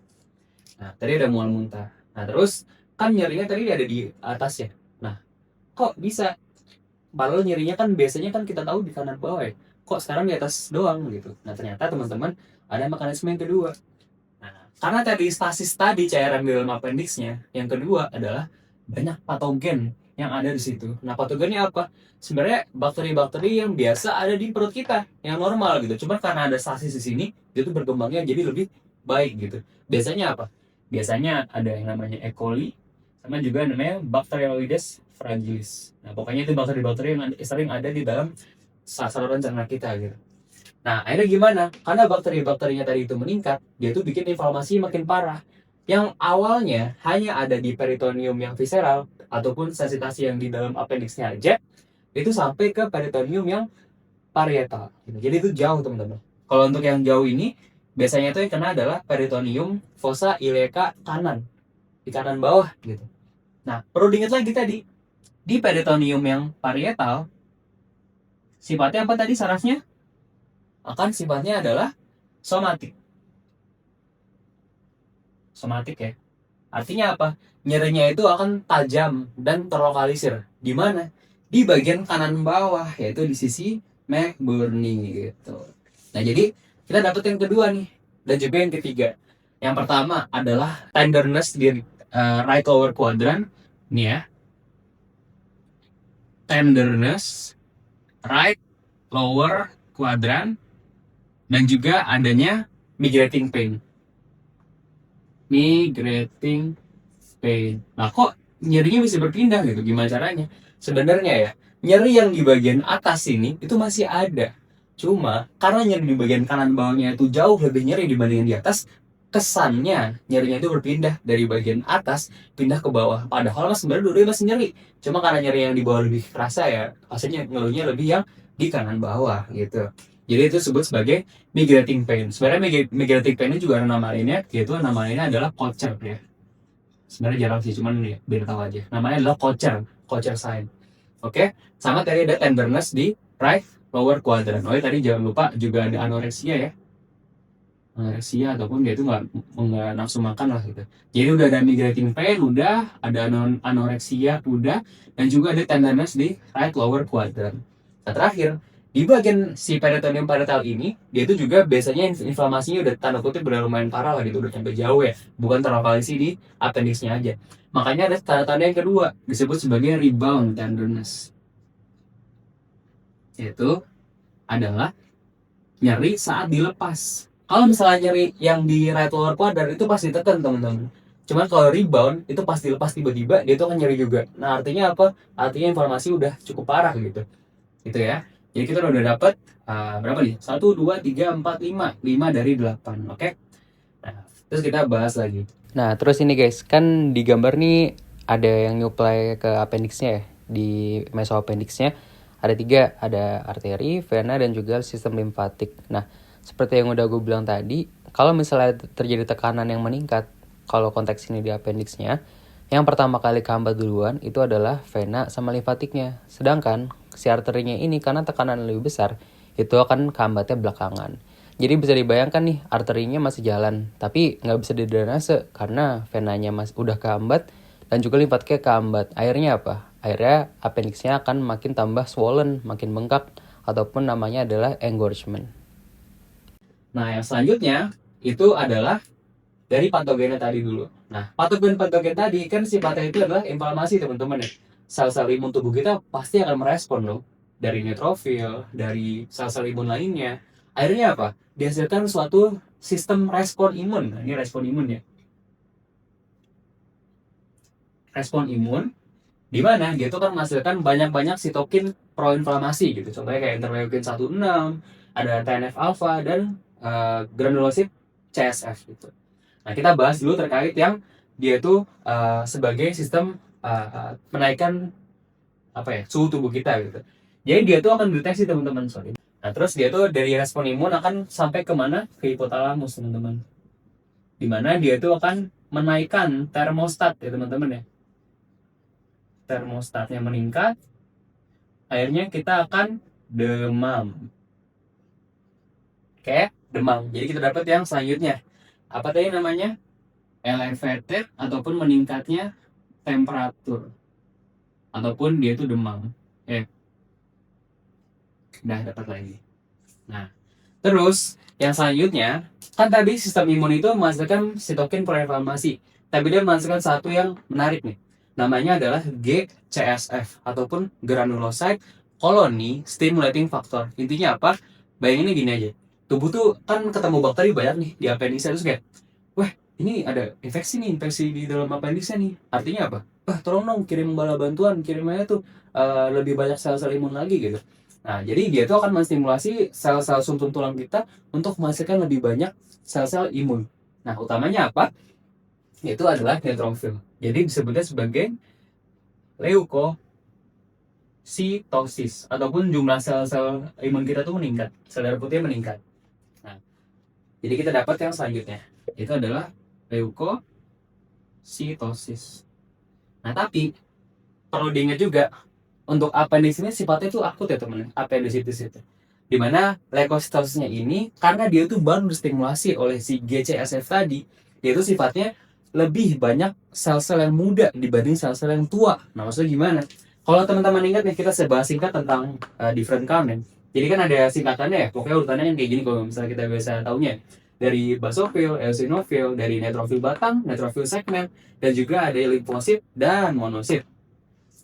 Nah, tadi ada mual muntah. Nah, terus kan nyerinya tadi ada di atas ya. Nah, kok bisa? Padahal nyerinya kan biasanya kan kita tahu di kanan bawah ya. Kok sekarang di atas doang gitu. Nah, ternyata teman-teman ada mekanisme yang kedua. Nah, karena tadi stasis tadi cairan di dalam appendixnya, yang kedua adalah banyak patogen yang ada di situ. Nah, patogennya apa? Sebenarnya bakteri-bakteri yang biasa ada di perut kita, yang normal gitu. Cuma karena ada stasis di sini, itu berkembangnya jadi lebih baik gitu. Biasanya apa? Biasanya ada yang namanya E. coli, sama juga namanya Bacteroides fragilis. Nah, pokoknya itu bakteri-bakteri yang sering ada di dalam saluran cerna kita gitu. Nah, akhirnya gimana? Karena bakteri-bakterinya tadi itu meningkat, dia tuh bikin inflamasi makin parah. Yang awalnya hanya ada di peritoneum yang visceral, ataupun sensitasi yang di dalam appendixnya aja, itu sampai ke peritoneum yang parietal. Jadi itu jauh teman-teman. Kalau untuk yang jauh ini, biasanya itu yang kena adalah peritoneum fossa ilioica kanan. Di kanan bawah gitu. Nah, perlu diingat lagi tadi, di peritoneum yang parietal, sifatnya apa tadi sarafnya? Akan sifatnya adalah somatik. Somatik ya. Artinya apa? Nyerinya itu akan tajam dan terlokalisir. Di mana? Di bagian kanan bawah, yaitu di sisi McBurney gitu. Nah, jadi kita dapat yang kedua nih, dan juga yang ketiga. Yang pertama adalah tenderness di right lower quadrant. Nih ya. Tenderness right lower quadrant, dan juga adanya migrating pain. Migrating pain. Nah, kok nyerinya bisa berpindah gitu? Gimana caranya? Sebenarnya ya, nyeri yang di bagian atas ini itu masih ada. Cuma karena nyeri di bagian kanan bawahnya itu jauh lebih nyeri dibandingin di atas, kesannya nyerinya itu berpindah dari bagian atas pindah ke bawah. Padahal mas sebenarnya dua-duanya masih nyeri. Cuma karena nyeri yang di bawah lebih kerasa ya, pastinya ngeluhnya lebih yang di kanan bawah gitu. Jadi itu disebut sebagai migrating pain. Sebenarnya migrating pain ini juga ada nama lainnya, yaitu nama lainnya adalah Kocher ya. Sebenarnya jarang sih, cuman ya biar tahu aja. Namanya adalah Kocher sign. Oke, sama tadi ada tenderness di right lower quadrant. Oh ya, tadi jangan lupa juga ada anoreksia ya. anoreksia ataupun dia itu nggak nafsu makan lah gitu. Jadi udah ada migrating pain, udah ada anoreksia, udah, dan juga ada tenderness di right lower quadrant. Nah terakhir di bagian si peritoneum parietal ini dia itu juga biasanya inflamasinya udah tanda kutip udah lumayan parah lah gitu, udah sampai jauh ya, bukan terlokalisasi di appendixnya aja. Makanya ada tanda-tanda yang kedua disebut sebagai rebound tenderness, yaitu adalah nyeri saat dilepas. Kalau misalnya nyeri yang di right lower quadrant itu pasti ditekan teman-teman. Cuman kalau rebound itu pasti lepas tiba-tiba dia itu akan nyeri juga. Nah artinya apa? Artinya informasi udah cukup parah gitu. Gitu ya. Jadi kita udah dapet berapa nih? 1, 2, 3, 4, 5 dari 8. Oke. Nah, terus kita bahas lagi. Nah, terus ini guys, kan di gambar nih ada yang nyuplai ke appendixnya ya. Di mesoappendixnya ada 3, ada arteri, vena, dan juga sistem limfatik. Nah, seperti yang udah gue bilang tadi, kalau misalnya terjadi tekanan yang meningkat, kalau konteks ini di appendixnya, yang pertama kali kehambat duluan itu adalah vena sama limfatiknya. Sedangkan si arterinya ini karena tekanan lebih besar, itu akan kehambatnya belakangan. Jadi bisa dibayangkan nih, arterinya masih jalan, tapi nggak bisa didrainase karena venanya udah kehambat dan juga limfatiknya kehambat. Akhirnya apa? Akhirnya appendixnya akan makin tambah swollen, makin bengkak, ataupun namanya adalah engorgement. Nah, yang selanjutnya itu adalah dari patogennya tadi dulu. Nah, patogen tadi kan sifatnya itu adalah inflamasi teman-teman ya. Sel-sel imun tubuh kita pasti akan merespon loh. Dari neutrofil, dari sel-sel imun lainnya. Akhirnya apa? Dihasilkan suatu sistem respon imun. Nah, ini respon imun ya. Respon imun di mana dia itu kan menghasilkan banyak-banyak sitokin proinflamasi gitu. Contohnya kayak interleukin 16, ada TNF alpha dan granulosit CSF gitu. Nah, kita bahas dulu terkait yang dia itu sebagai sistem menaikkan apa ya, suhu tubuh kita gitu. Jadi dia itu akan deteksi teman-teman, sorry. Nah, terus dia itu dari respon imun akan sampai kemana? Ke hipotalamus teman-teman. Dimana dia itu akan menaikkan termostat ya teman-teman ya. Termostatnya meningkat, akhirnya kita akan demam. Oke, demam. Jadi kita dapat yang selanjutnya. Apa tadi namanya? Elevated ataupun meningkatnya temperatur. Ataupun dia itu demam. Udah dapat lagi. Nah, terus yang selanjutnya, kan tadi sistem imun itu menghasilkan sitokin proinflamasi. Tapi dia menghasilkan satu yang menarik nih. Namanya adalah GCSF ataupun granulocyte colony stimulating factor. Intinya apa? Bayanginnya gini aja. Tubuh tuh kan ketemu bakteri banyak nih di appendix, terus kayak, wah ini ada infeksi di dalam appendixnya nih. Artinya apa? Wah tolong dong kirim bala bantuan, kirim aja tuh lebih banyak sel-sel imun lagi gitu. Nah, jadi dia tuh akan menstimulasi sel-sel sumsum tulang kita untuk menghasilkan lebih banyak sel-sel imun. Nah, utamanya apa? Itu adalah neutrofil. Jadi disebutnya sebagai leukositosis ataupun jumlah sel-sel imun kita tuh meningkat, sel darah putih meningkat. Nah, jadi kita dapat yang selanjutnya, itu adalah leukositosis. Nah, tapi perlu diingat juga untuk appendix ini sifatnya itu akut ya teman, appendicitis itu. Dimana leukositosisnya ini karena dia itu baru distimulasi oleh si GCSF tadi, dia itu sifatnya lebih banyak sel-sel yang muda dibanding sel-sel yang tua. Nah maksudnya gimana? Kalau teman-teman ingat nih, kita bahas singkat tentang different count ya. Jadi kan ada singkatannya ya, pokoknya urutannya kan kayak gini kalau misalnya kita biasa taunya. Dari basophil, eosinophil, dari neutrofil batang, neutrofil segmen, dan juga ada limfosit dan monosit.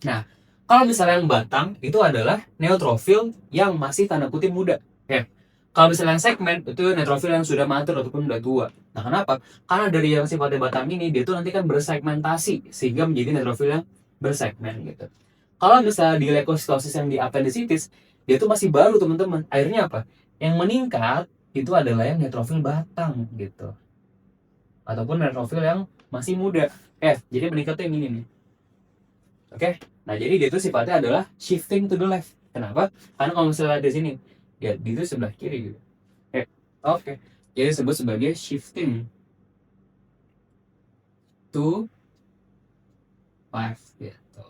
Nah, kalau misalnya yang batang itu adalah neutrofil yang masih tanda kutip muda. Ya. Kalau misalnya yang segmen itu neutrofil yang sudah matur ataupun udah tua. Nah, kenapa? Karena dari yang sifatnya batang ini dia tuh nanti kan bersegmentasi sehingga menjadi neutrofil yang bersegmen gitu. Kalau misalnya di leukositosis yang di appendicitis, dia tuh masih baru teman-teman. Akhirnya apa? Yang meningkat itu adalah yang neutrofil batang gitu. Ataupun neutrofil yang masih muda. Jadi meningkatnya yang ini nih. Oke, nah jadi dia itu sifatnya adalah shifting to the left. Kenapa? Karena kalau misalnya di sini, ya di itu sebelah kiri gitu. Oke. Jadi disebut sebagai shifting to left gitu.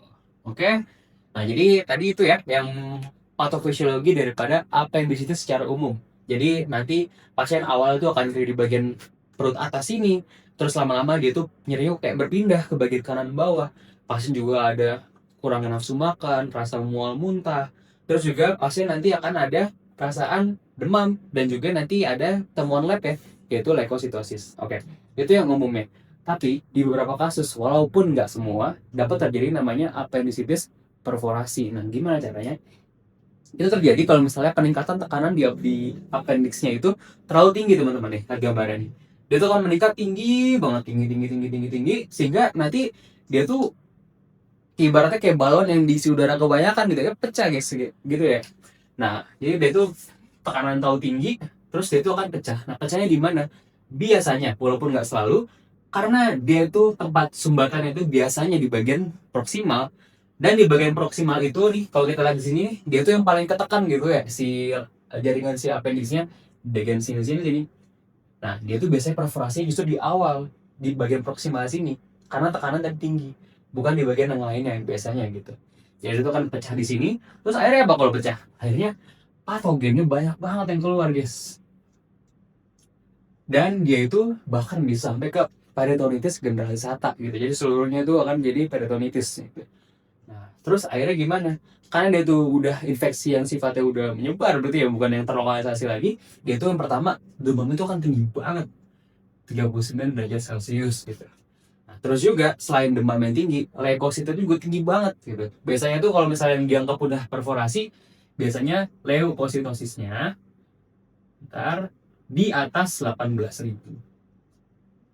Oke. Nah jadi tadi itu ya yang patofisiologi daripada appendicitis secara umum. Jadi nanti pasien awal itu akan nyeri di bagian perut atas ini, terus lama-lama dia tuh nyerinya kayak berpindah ke bagian kanan bawah. Pasien juga ada kurang nafsu makan, rasa mual muntah, terus juga pasien nanti akan ada perasaan demam dan juga nanti ada temuan lab ya, yaitu leukositosis. Oke, itu yang umumnya. Tapi di beberapa kasus, walaupun nggak semua, dapat terjadi namanya appendicitis perforasi. Nah, gimana caranya? Itu terjadi kalau misalnya peningkatan tekanan di appendixnya itu terlalu tinggi teman-teman nih, lihat gambarnya nih. Dia tuh akan meningkat tinggi banget, tinggi tinggi tinggi tinggi tinggi, sehingga nanti dia tuh ibaratnya kayak balon yang diisi udara kebanyakan gitu ya, pecah guys gitu ya. Nah, jadi dia tuh tekanan terlalu tinggi, terus dia tuh akan pecah. Nah, pecahnya di mana? Biasanya, walaupun nggak selalu, karena dia tuh tempat sumbatannya itu biasanya di bagian proksimal, dan di bagian proksimal itu nih, kalau kita lihat di sini, dia tuh yang paling ketekan gitu ya, si jaringan si appendixnya, bagian sini. Nah, dia tuh biasanya perforasinya justru di awal, di bagian proksimal sini, karena tekanan tadi tinggi, bukan di bagian yang lainnya biasanya gitu. Jadi itu kan pecah di sini, terus akhirnya apa kalau pecah? Akhirnya patogennya banyak banget yang keluar guys. Dan dia itu bahkan bisa sampai ke peritonitis generalisata gitu. Jadi seluruhnya itu akan jadi peritonitis gitu. Nah, terus akhirnya gimana? Karena dia tuh udah infeksi yang sifatnya udah menyebar berarti ya, bukan yang terlokalisasi lagi. Dia tuh yang pertama, demam itu kan tinggi banget, 39 derajat Celcius gitu. Nah, terus juga selain demam yang tinggi, leukosit itu juga tinggi banget gitu. Biasanya tuh kalau misalnya yang dianggap udah perforasi, biasanya leukositosisnya ntar di atas 18.000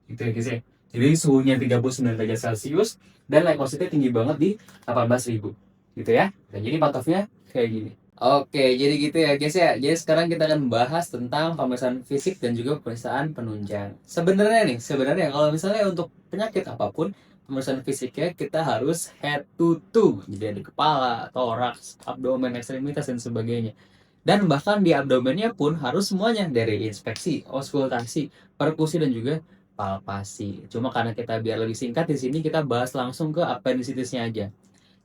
gitu ya guys ya. Jadi suhunya 39 derajat Celcius dan leukositnya tinggi banget di 18.000 gitu ya. Dan jadi patofnya kayak gini. Oke, jadi gitu ya guys ya. Jadi sekarang kita akan bahas tentang pemeriksaan fisik dan juga pemeriksaan penunjang. Sebenarnya kalau misalnya untuk penyakit apapun, pemeriksaan fisiknya kita harus head to toe. Jadi ada kepala, toraks, abdomen, ekstremitas dan sebagainya. Dan bahkan di abdomennya pun harus semuanya, dari inspeksi, auskultasi, perkusi dan juga palpasi. Cuma karena kita biar lebih singkat di sini kita bahas langsung ke appendicitisnya aja.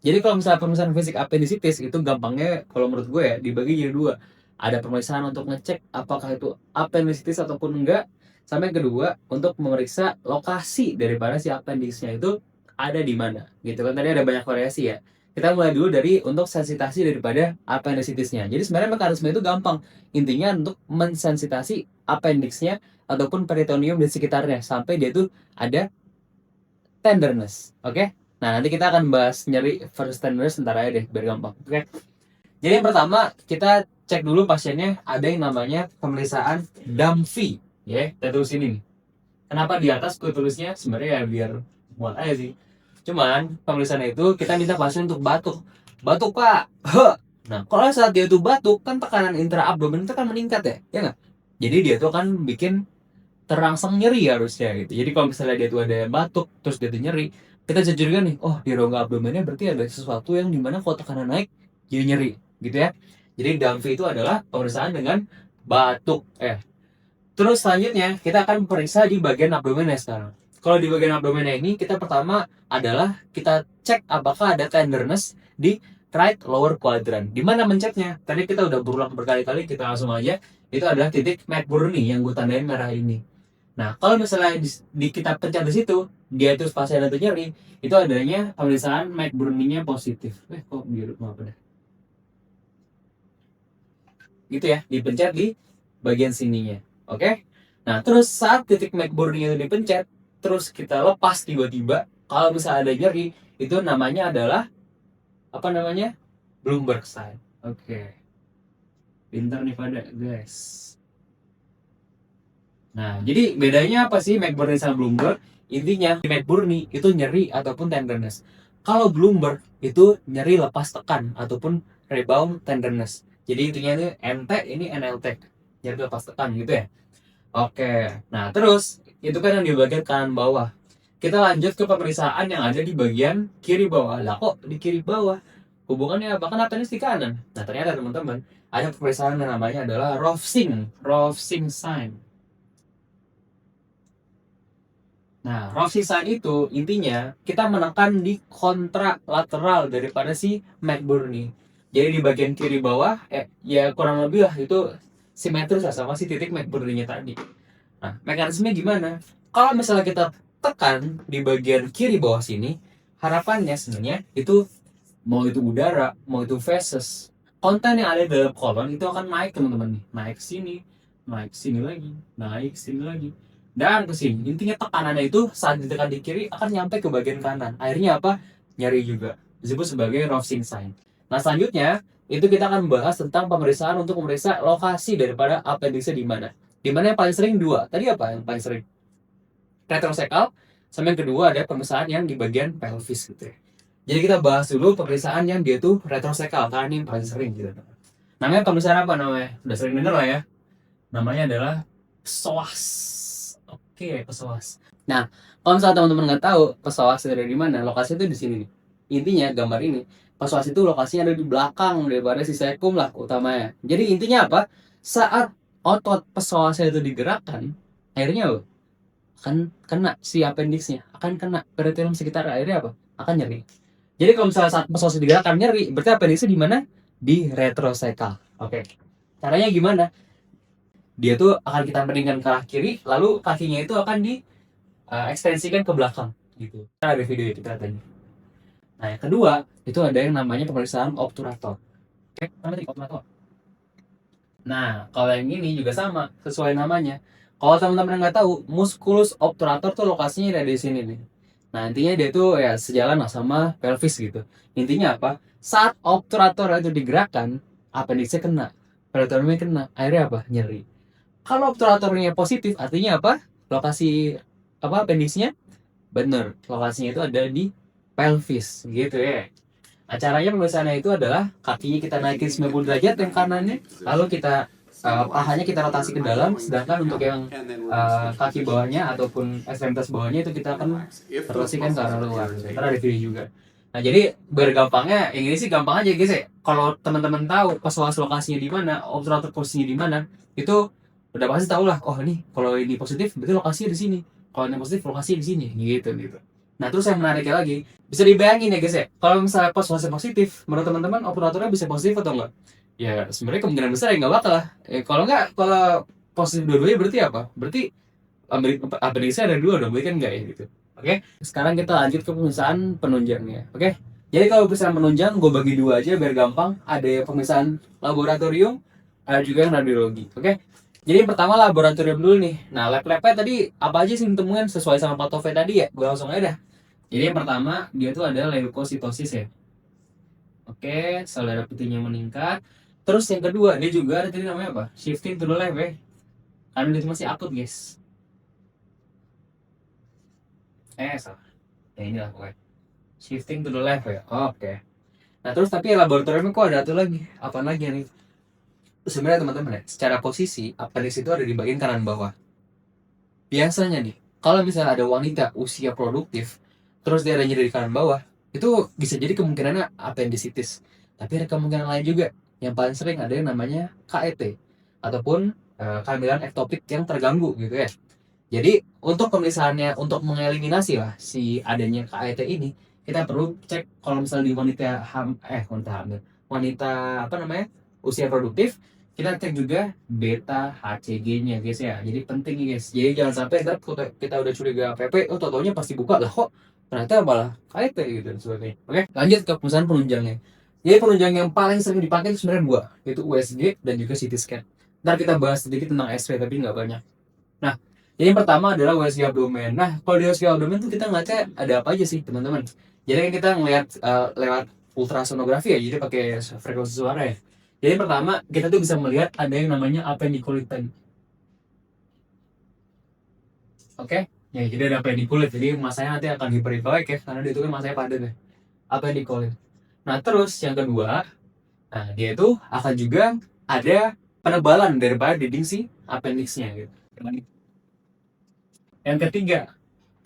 Jadi kalau misalnya pemeriksaan fisik appendicitis itu gampangnya kalau menurut gue ya dibagi jadi dua. Ada pemeriksaan untuk ngecek apakah itu appendicitis ataupun enggak, sama yang kedua untuk memeriksa lokasi daripada si appendixnya itu ada di mana. Gitu kan, tadi ada banyak variasi ya. Kita mulai dulu dari untuk sensitasi daripada appendicitisnya. Jadi sebenarnya mekanisme itu gampang. Intinya untuk mensensitasi appendixnya ataupun peritoneum di sekitarnya sampai dia tuh ada tenderness. Oke? Nah, nanti kita akan bahas nyeri versus tenderness ntar aja deh, biar gampang. Oke? Jadi yang pertama, kita cek dulu pasiennya ada yang namanya pemeriksaan DAMFI. Ya, kita tulis ini nih. Kenapa di atas gue tulisnya? Sebenarnya ya biar muat aja sih. Cuman, pemeriksaan itu kita minta pasien untuk batuk. Batuk, Pak! Nah, kalau saat dia tuh batuk, kan tekanan intraabdomen itu kan meningkat ya? Ya nggak? Jadi dia tuh kan bikin terangsang nyeri harusnya gitu. Jadi kalau misalnya dia tuh ada batuk, terus dia tuh nyeri, kita bisa curiga nih, oh di rongga abdomennya berarti ada sesuatu yang dimana kalau tekanan naik jadi nyeri, gitu ya. Jadi DAMFI itu adalah pemeriksaan dengan batuk. Terus selanjutnya kita akan periksa di bagian abdomennya sekarang. Kalau di bagian abdomennya ini kita pertama adalah kita cek apakah ada tenderness di right lower quadrant. Di mana mencetnya? Tadi kita udah berulang berkali-kali, kita langsung aja. Itu adalah titik McBurney yang gue tandain merah ini. Nah, kalau misalnya kita pencet di situ, dia terus pasien itu nyeri, itu adanya pemeriksaan McBurney-nya positif. Kok biru, maaf deh. Gitu ya, dipencet di bagian sininya. Oke? Nah, terus saat titik McBurney itu dipencet, terus kita lepas tiba-tiba, kalau misalnya ada nyeri, itu namanya adalah apa namanya? Bloomberg sign. Oke. Pintar nih pada, guys. Nah, jadi bedanya apa sih McBurney sama Bloomberg? Intinya, di McBurney itu nyeri ataupun tenderness. Kalau Bloomberg itu nyeri lepas tekan ataupun rebound tenderness. Jadi intinya itu NT, ini NLT. Nyeri lepas tekan gitu ya. Oke, nah terus itu kan yang di bagian kanan bawah. Kita lanjut ke pemeriksaan yang ada di bagian kiri bawah. Lah kok di kiri bawah? Hubungannya apa? Kan appendix di kanan. Nah ternyata teman-teman, ada pemeriksaan yang namanya adalah Rovsing sign. Nah, Rovsing sign itu intinya kita menekan di kontralateral daripada si McBurney. Jadi di bagian kiri bawah, ya kurang lebih lah itu simetris lah sama si titik McMurray-nya tadi. Nah, mekanismenya gimana? Kalau misalnya kita tekan di bagian kiri bawah sini, harapannya sebenarnya itu mau itu udara, mau itu feses, konten yang ada dalam kolon itu akan naik teman-teman nih, naik ke sini lagi, naik ke sini lagi, dan ke sini. Intinya tekanannya itu saat ditekan di kiri akan nyampe ke bagian kanan. Akhirnya apa? Nyeri juga. Disebut sebagai Rovsing sign. Nah selanjutnya itu kita akan membahas tentang pemeriksaan untuk memeriksa lokasi daripada appendixnya di mana. Di mana yang paling sering dua. Tadi apa yang paling sering? Retroseccal. Sama yang kedua ada pemeriksaan yang di bagian pelvis gitu ya. Jadi kita bahas dulu pemeriksaan yang dia tuh retroseccal karena ini yang paling sering gitu. Namanya pemeriksaan apa namanya? Udah sering denger lah ya. Namanya adalah psoas. Oke, psoas. Nah, kalau misalnya teman-teman nggak tahu psoas ada di mana, lokasi itu di sini nih. Intinya gambar ini, psoas itu lokasinya ada di belakang daripada si cecum lah utamanya. Jadi intinya apa? Saat otot psoasnya itu digerakkan, akhirnya apa? Akan kena si appendixnya, akan kena peritoneum sekitar, akhirnya apa? Akan nyeri. Jadi kalau misalnya saat psoas digerakkan nyeri, berarti appendixnya di mana? Di retroseccal. Oke. Caranya gimana? Dia tuh akan kita miringkan ke arah kiri, lalu kakinya itu akan di ekstensikan ke belakang gitu. Kita ada video itu katanya. Nah, yang kedua, itu ada yang namanya pemeriksaan obturator. Oke, namanya obturator. Nah, kalau yang ini juga sama, sesuai namanya. Kalau teman-teman nggak tahu, musculus obturator tuh lokasinya ada di sini nih. Nah, intinya dia tuh ya sejalan lah sama pelvis gitu. Intinya apa? Saat obturator itu digerakkan, appendixnya kena, peritoneumnya kena, akhirnya apa? Nyeri. Kalau obturatornya positif, artinya apa? Lokasi apa appendixnya? Bener, lokasinya itu ada di pelvis gitu ya. Nah, caranya pemirsaannya itu adalah kakinya kita naikin 90 derajat yang kanannya, lalu kita pahanya kita rotasi ke dalam, sedangkan untuk yang kaki bawahnya ataupun ekstremitas bawahnya itu kita akan rotasikan ke arah luar. Ntar ada video juga. Nah, jadi bergampangnya yang ini sih gampang aja guys ya. Kalau teman-teman tahu psoas lokasinya di mana, obturator posisinya di mana, itu udah pasti tahu lah. Oh ini kalau ini positif berarti lokasinya di sini. Kalau ini positif lokasinya di sini gitu. Nah terus yang menariknya lagi, bisa dibayangin ya guys ya, kalau misalnya psoasnya positif, menurut teman-teman operatornya bisa positif atau enggak? Ya sebenarnya kemungkinan besar ya nggak bakal lah. Kalau nggak, kalau positif dua-duanya berarti apa? Berti appendixnya ada dua dong, berarti kan enggak ya gitu. Oke, sekarang kita lanjut ke pemeriksaan penunjangnya. Oke, jadi kalau pemeriksaan penunjang gue bagi dua aja biar gampang. Ada yang pemeriksaan laboratorium, ada juga yang radiologi. Oke, jadi yang pertama laboratorium dulu nih. Nah lab-labnya tadi apa aja sih ditemukan sesuai sama patofet tadi ya? Gue langsung aja dah. Jadi yang pertama dia tuh ada leukositosis ya. Oke, sel darah putihnya meningkat. Terus yang kedua dia juga ada tadi namanya apa? Shifting to the left ya. Karena itu masih akut guys. Salah. Ya inilah pokoknya. Shifting to the left ya. Oke. Nah terus tapi laboratoriumnya kok ada satu lagi? Apa lagi nih? Sebenarnya teman-teman ya, secara posisi appendix itu ada di bagian kanan bawah. Biasanya nih, kalau misalnya ada wanita usia produktif, terus dia ada nyeri di kanan bawah, itu bisa jadi kemungkinannya appendicitis. Tapi ada kemungkinan lain juga. Yang paling sering ada yang namanya KET ataupun kehamilan ektopik yang terganggu gitu ya. Jadi untuk pemeriksaannya, untuk mengeliminasi lah si adanya KET ini, kita perlu cek kalau misalnya di wanita wanita apa namanya usia produktif, kita cek juga beta HCG-nya guys ya. Jadi penting nih guys. Jadi jangan sampai ntar kita udah curiga PP, oh totonya pasti buka lah kok ternyata malah KT gitu dan sebagainya. Oke, lanjut ke pemeriksaan penunjangnya. Jadi penunjang yang paling sering dipakai itu sebenarnya dua, yaitu USG dan juga CT scan. Ntar kita bahas sedikit tentang X-ray tapi nggak banyak. Nah, jadi yang pertama adalah USG abdomen. Nah, kalau di USG abdomen tuh kita ngeliatnya ada apa aja sih teman-teman? Jadi kan kita ngeliat lewat ultrasonografi ya, jadi pakai frekuensi suara ya. Jadi pertama kita tuh bisa melihat ada yang namanya appendicolitan. Oke, ya jadi ada appendiculit. Jadi masanya nanti akan hiperikoik ya, karena dia itu kan masanya padat ya. Appendiculit. Nah terus yang kedua, nah dia itu akan juga ada penebalan daripada dinding si appendixnya gitu. Yang ketiga,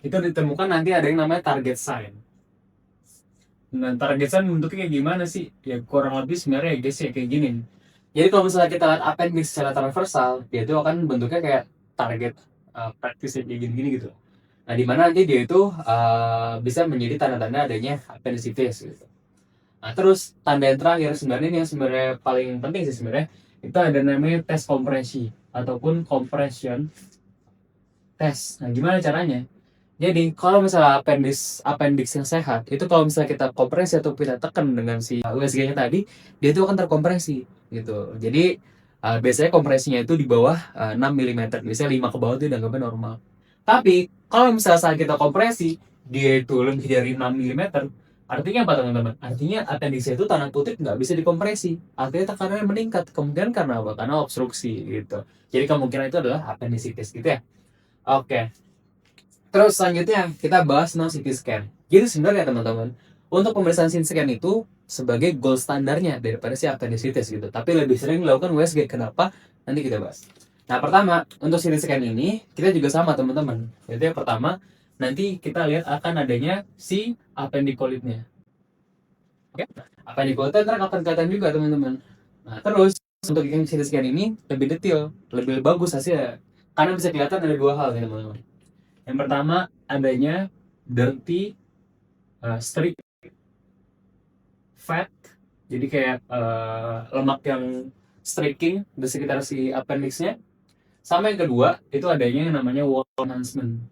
itu ditemukan nanti ada yang namanya target sign. Nah, target sign bentuknya kayak gimana sih? Ya kurang lebih sebenarnya ya guys ya kayak gini. Jadi kalau misalnya kita lihat appendix secara transversal, dia itu akan bentuknya kayak target practice kayak gini-gini gitu. Nah, di mana nanti dia itu bisa menjadi tanda-tanda adanya appendicitis gitu. Nah, terus tanda yang terakhir sebenarnya ini yang sebenarnya paling penting sih sebenarnya, itu ada namanya tes kompresi ataupun compression test. Nah, gimana caranya? Jadi kalau misalnya appendix yang sehat itu kalau misalnya kita kompresi atau kita tekan dengan si USG-nya tadi, dia itu akan terkompresi gitu. Jadi biasanya kompresinya itu di bawah 6 mm. Biasanya 5 ke bawah itu dianggapnya normal. Tapi kalau misalnya saat kita kompresi dia itu lebih dari 6 mm, artinya apa teman-teman? Artinya appendix itu tanda kutip nggak bisa dikompresi. Artinya tekanannya meningkat. Kemungkinan karena apa? Karena obstruksi gitu. Jadi kemungkinan itu adalah appendicitis gitu ya. Oke. Terus selanjutnya kita bahas tentang CT scan. Jadi sebenarnya teman-teman, untuk pemeriksaan CT scan itu sebagai gold standarnya daripada si appendicitis gitu. Tapi lebih sering dilakukan USG. Kenapa? Nanti kita bahas. Nah, pertama, untuk CT scan ini kita juga sama teman-teman. Jadi yang pertama, nanti kita lihat akan adanya si appendicolitnya. Oke? Appendicolitnya ntar akan kelihatan juga teman-teman. Nah, terus untuk yang CT scan ini lebih detail, lebih bagus hasilnya. Karena bisa kelihatan ada dua hal nih teman-teman. Yang pertama adanya dirty streak fat, jadi kayak lemak yang streaking di sekitar si appendixnya. Sama yang kedua itu adanya yang namanya wall enhancement.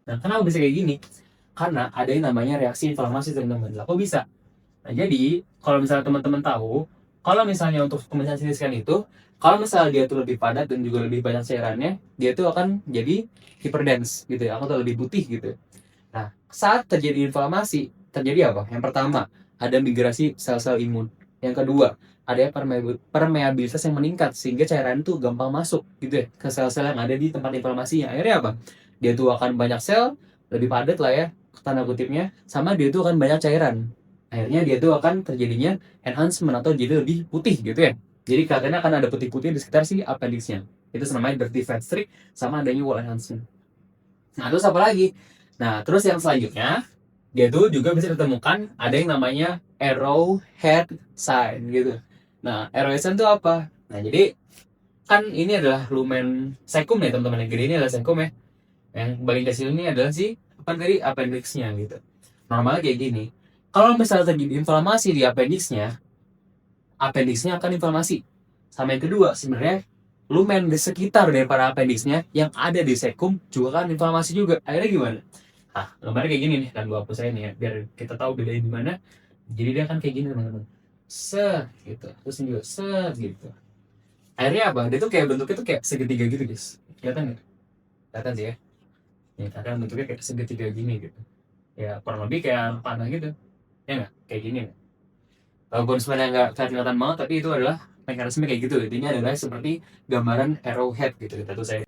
Nah, kenapa bisa kayak gini? Karena ada yang namanya reaksi inflamasi teman-teman. Lah kok bisa? Nah, jadi kalau misalnya teman-teman tahu, kalau misalnya untuk pemeriksaan CT scan itu, kalau misalnya dia tuh lebih padat dan juga lebih banyak cairannya, dia tuh akan jadi hyperdense gitu ya, atau lebih putih gitu. Nah, saat terjadi inflamasi, terjadi apa? Yang pertama, ada migrasi sel-sel imun. Yang kedua, ada permeabilitas yang meningkat sehingga cairan itu gampang masuk gitu ya ke sel-sel yang ada di tempat inflamasinya. Akhirnya apa? Dia tuh akan banyak sel, lebih padat lah ya, tanda kutipnya, sama dia tuh akan banyak cairan. Akhirnya dia tuh akan terjadinya enhancement atau jadi lebih putih gitu ya. Jadi katanya akan ada putih-putih di sekitar si appendixnya. Itu namanya dirty fat streak sama adanya wall enhancement. Nah, terus apa lagi? Nah, terus yang selanjutnya, dia tuh juga bisa ditemukan ada yang namanya arrowhead sign gitu. Nah, arrowhead sign itu apa? Nah, jadi kan ini adalah lumen cecum ya teman-teman. Yang gede ini adalah cecum ya. Yang bagian kecil ini adalah si apa tadi appendixnya gitu. Normalnya kayak gini. Kalau misalnya terjadi inflamasi di appendixnya akan inflamasi. Sama yang kedua, sebenarnya lumen di sekitar daripada appendixnya yang ada di cecum juga kan inflamasi juga. Akhirnya gimana? Nah, gambarnya kayak gini nih, dan gua hapus aja nih ya, biar kita tahu bedain di mana. Jadi dia kan kayak gini teman-teman. Set gitu. Terus ini juga set gitu. Akhirnya apa? Dia tuh kayak bentuknya tuh kayak segitiga gitu, guys. Kelihatan nggak? Kelihatan sih ya. Ya, kadang bentuknya kayak segitiga gini gitu. Ya, kurang lebih kayak panah gitu. Ya nggak? Kayak gini nggak? Walaupun sebenarnya nggak kelihatan banget, tapi itu adalah mekanisme kayak gitu. Intinya adalah seperti gambaran arrowhead gitu kita tuh saya.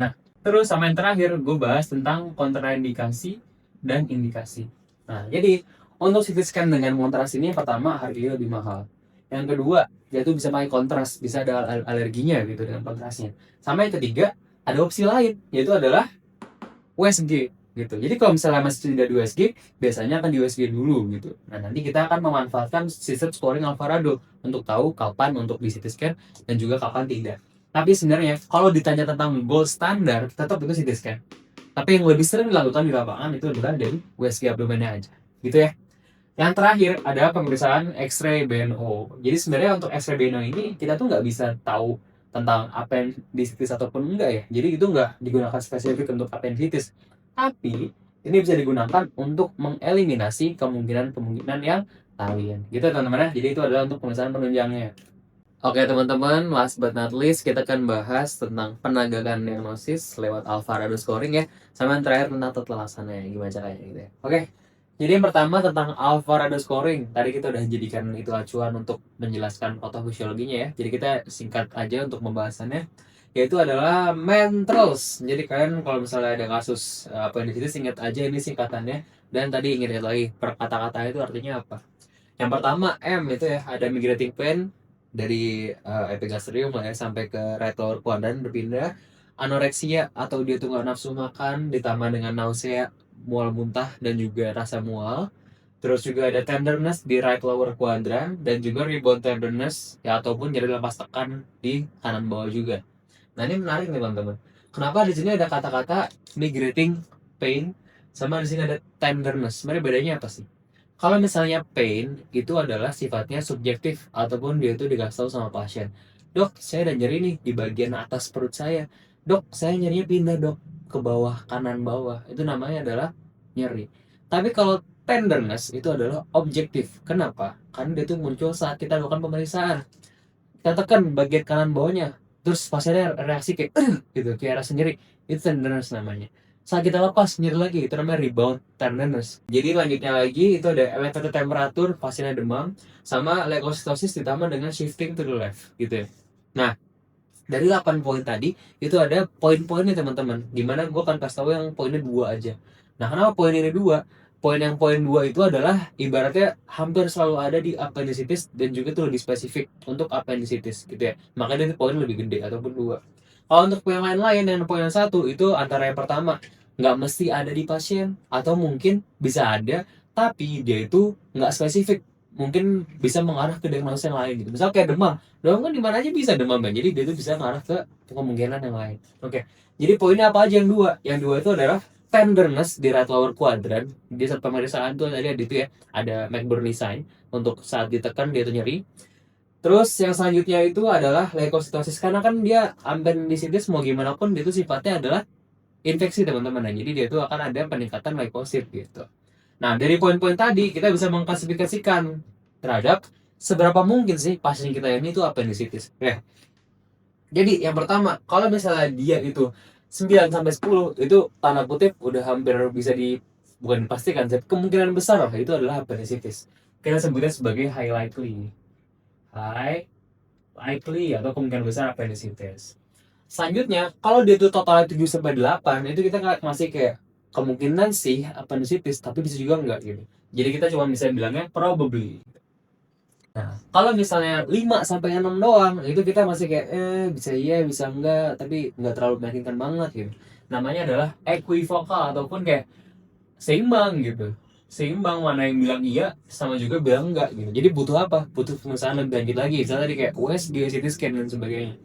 Nah, terus sama yang terakhir gue bahas tentang kontraindikasi dan indikasi. Nah, jadi untuk CT scan dengan kontras ini yang pertama harganya lebih mahal. Yang kedua, dia tuh bisa pakai kontras, bisa ada alerginya gitu dengan kontrasnya. Sama yang ketiga, ada opsi lain, yaitu adalah USG gitu. Jadi kalau misalnya masih tidak di USG, biasanya akan di USG dulu gitu. Nah, nanti kita akan memanfaatkan sistem scoring Alvarado untuk tahu kapan untuk di CT scan dan juga kapan tidak. Tapi sebenarnya kalau ditanya tentang gold standar, tetap itu CT scan. Tapi yang lebih sering dilakukan di lapangan itu adalah dari USG abdomennya aja. Gitu ya. Yang terakhir ada pemeriksaan X-ray BNO. Jadi sebenarnya untuk X-ray BNO ini kita tuh nggak bisa tahu tentang appendicitis ataupun enggak ya. Jadi itu nggak digunakan spesifik untuk appendicitis. Tapi ini bisa digunakan untuk mengeliminasi kemungkinan-kemungkinan yang lain. Gitu teman-teman ya. Jadi itu adalah untuk pemeriksaan penunjangnya. Oke teman-teman, last but not least kita akan bahas tentang penegakan diagnosis lewat Alvarado scoring ya. Sama yang terakhir tentang tata laksananya, gimana caranya gitu ya. Oke, jadi yang pertama tentang Alvarado scoring. Tadi kita udah jadikan itu acuan untuk menjelaskan patofisiologinya ya. Jadi kita singkat aja untuk pembahasannya. Yaitu adalah MANTRALS. Jadi kalian kalau misalnya ada kasus apa yang di situ ingat aja ini singkatannya. Dan tadi ingat lagi per kata-kata itu artinya apa. Yang pertama M itu ya ada migrating pain dari epigastrium lah ya sampai ke right lower quadrant berpindah, anoreksia atau dia tuh nggak nafsu makan ditambah dengan nausea, mual muntah dan juga rasa mual. Terus juga ada tenderness di right lower quadrant dan juga rebound tenderness ya ataupun nyeri lepas tekan di kanan bawah juga. Nah, ini menarik nih teman-teman. Kenapa di sini ada kata-kata migrating pain sama di sini ada tenderness? Sebenarnya bedanya apa sih? Kalau misalnya pain itu adalah sifatnya subjektif ataupun dia itu dikasih tahu sama pasien. Dok, saya ada nyeri nih di bagian atas perut saya. Dok, saya nyerinya pindah dok ke bawah, kanan bawah. Itu namanya adalah nyeri. Tapi kalau tenderness itu adalah objektif. Kenapa? Karena dia itu muncul saat kita lakukan pemeriksaan. Kita tekan bagian kanan bawahnya, terus pasiennya reaksi kayak gitu, kayak rasa nyeri. Itu tenderness namanya. Saat kita lepas nyeri lagi, itu namanya rebound tenderness. Jadi lanjutnya lagi itu ada elevated temperature, pasiennya demam, sama leukocytosis ditambah dengan shifting to the left gitu ya. Nah, dari 8 poin tadi itu ada poin-poinnya teman-teman. Gimana gue akan kasih tahu yang poinnya dua aja. Nah, kenapa poin ini dua? Poin dua itu adalah ibaratnya hampir selalu ada di appendicitis dan juga itu lebih spesifik untuk appendicitis gitu ya. Makanya itu poin lebih gede ataupun dua. Kalau untuk yang lain-lain yang poin yang satu itu antara yang pertama nggak mesti ada di pasien atau mungkin bisa ada tapi dia itu nggak spesifik, mungkin bisa mengarah ke diagnosis yang lain gitu. Misal kayak demam. Demam kan di mana aja bisa demam kan. Jadi dia itu bisa mengarah ke kemungkinan yang lain. Oke. Jadi poinnya apa aja yang dua? Yang dua itu adalah tenderness di right lower quadrant. Di saat pemeriksaan tuh tadi ada itu ya, ada McBurney sign untuk saat ditekan dia itu nyeri. Terus yang selanjutnya itu adalah leukocytosis karena kan dia appendicitis mau gimana pun dia itu sifatnya adalah infeksi teman-teman. Nah, jadi dia itu akan ada peningkatan leukosit gitu. Nah, dari poin-poin tadi kita bisa mengklasifikasikan terhadap seberapa mungkin sih pasien kita ini itu appendicitis. Jadi yang pertama, kalau misalnya dia itu 9 sampai 10 itu tanda kutip udah hampir bisa bukan dipastikan, tapi kemungkinan besar lah itu adalah appendicitis. Kita sebutnya sebagai high likely. High likely atau kemungkinan besar appendicitis. Selanjutnya, kalau dia itu totalnya 7 sampai 8, itu kita masih kayak kemungkinan sih appendicitis, tapi bisa juga enggak gitu. Jadi kita cuma bisa bilangnya probably. Nah, kalau misalnya 5 sampai 6 doang, itu kita masih kayak bisa iya, bisa enggak, tapi enggak terlalu meyakinkan banget gitu. Namanya adalah equivokal ataupun kayak seimbang gitu. Seimbang mana yang bilang iya sama juga bilang enggak gitu. Jadi butuh apa? Butuh pemeriksaan lebih lanjut lagi. Misalnya tadi kayak USG, CT scan dan sebagainya.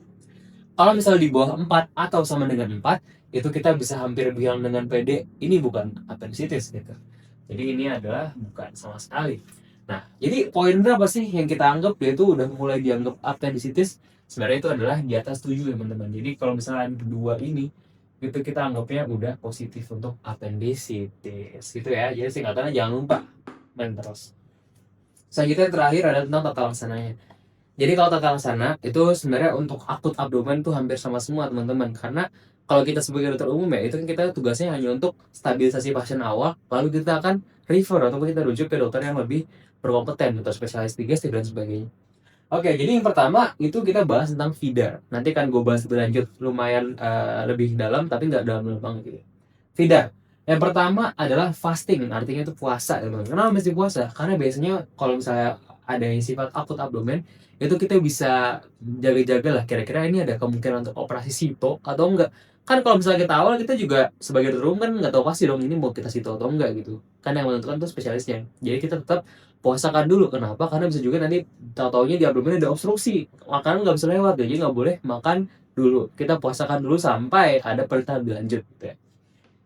Kalau misalnya di bawah 4 atau sama dengan 4, itu kita bisa hampir bilang dengan PD ini bukan appendicitis gitu. Jadi ini adalah bukan sama sekali. Nah, jadi poin berapa sih yang kita anggap dia itu udah mulai dianggap appendicitis? Sebenarnya itu adalah di atas 7 ya teman-teman. Jadi kalau misalnya kedua ini itu kita anggapnya udah positif untuk appendicitis gitu ya. Jadi singkatannya jangan lupa main terus. Selanjutnya terakhir ada tentang tata laksananya. Jadi kalau tata laksana itu sebenarnya untuk akut abdomen tuh hampir sama semua teman-teman, karena kalau kita sebagai dokter umum ya itu kan kita tugasnya hanya untuk stabilisasi pasien awal, lalu kita akan refer atau kita rujuk ke dokter yang lebih berkompeten, dokter spesialis digestif dan sebagainya. Oke, jadi yang pertama itu kita bahas tentang FIDAR. Nanti kan gue bahas lebih lanjut lumayan lebih dalam tapi nggak dalam banget gitu. FIDAR. Yang pertama adalah fasting, artinya itu puasa teman-teman. Kenapa mesti puasa? Karena biasanya kalau misalnya ada yang sifat akut abdomen, itu kita bisa jaga-jaga lah kira-kira ini ada kemungkinan untuk operasi sito atau enggak. Kan kalau misalnya kita awal kita juga sebagai dokter umum kan nggak tahu pasti dong ini mau kita sito atau enggak gitu. Kan yang menentukan tuh spesialisnya. Jadi kita tetap puasakan dulu. Kenapa? Karena bisa juga nanti tahu-taunya di abdomen ada obstruksi, makanan nggak bisa lewat, jadi nggak boleh makan dulu. Kita puasakan dulu sampai ada perintah lebih lanjut gitu ya.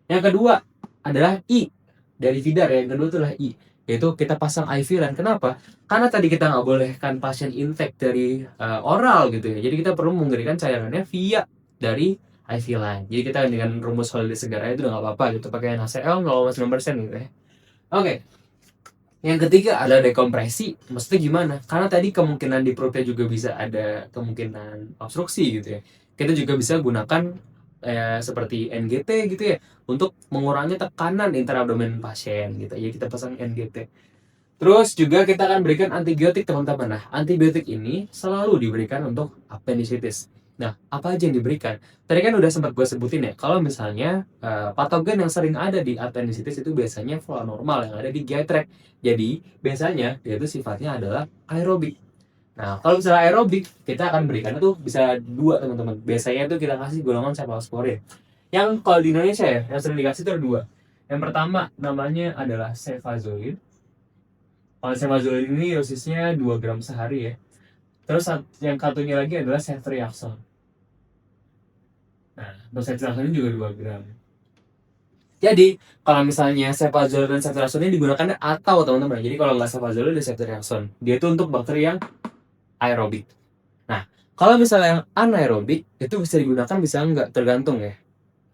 Yang kedua adalah I dari FIDAR. Yang kedua itu adalah I, yaitu kita pasang IV line. Kenapa? Karena tadi kita nggak bolehkan pasien infek dari oral gitu ya. Jadi kita perlu memberikan cairannya via dari IV line. Jadi kita dengan rumus Holiday Segara itu udah nggak apa-apa gitu, pakai NaCl 0,9% gitu ya. Oke. Yang ketiga ada dekompresi. Maksudnya gimana? Karena tadi kemungkinan di perutnya juga bisa ada kemungkinan obstruksi gitu ya. Kita juga bisa gunakan seperti NGT gitu ya untuk mengurangi tekanan intraabdomen pasien gitu. Jadi kita pasang NGT. Terus juga kita akan berikan antibiotik teman-teman. Nah, antibiotik ini selalu diberikan untuk appendicitis. Nah, apa aja yang diberikan? Tadi kan udah sempat gue sebutin ya, kalau misalnya patogen yang sering ada di appendicitis itu biasanya flora normal yang ada di GI tract. Jadi, biasanya dia itu sifatnya adalah aerobik. Nah, kalau misalnya aerobik, kita akan berikan itu bisa dua teman-teman. Biasanya itu kita kasih golongan cephalosporin. Yang kalau di Indonesia ya, yang sering dikasih itu ada dua. Yang pertama namanya adalah cefazolin. Kalau cefazolin ini dosisnya 2 gram sehari ya. Terus yang satunya lagi adalah ceftriaxone. Nah, dosis ceftriaxone ini juga 2 gram. Jadi kalau misalnya cefazolin dan ceftriaxone ini digunakan atau teman-teman. Jadi kalau nggak cefazolin dan ceftriaxone, dia itu untuk bakteri yang aerobik. Nah, kalau misalnya yang anaerobik itu bisa digunakan bisa nggak tergantung ya.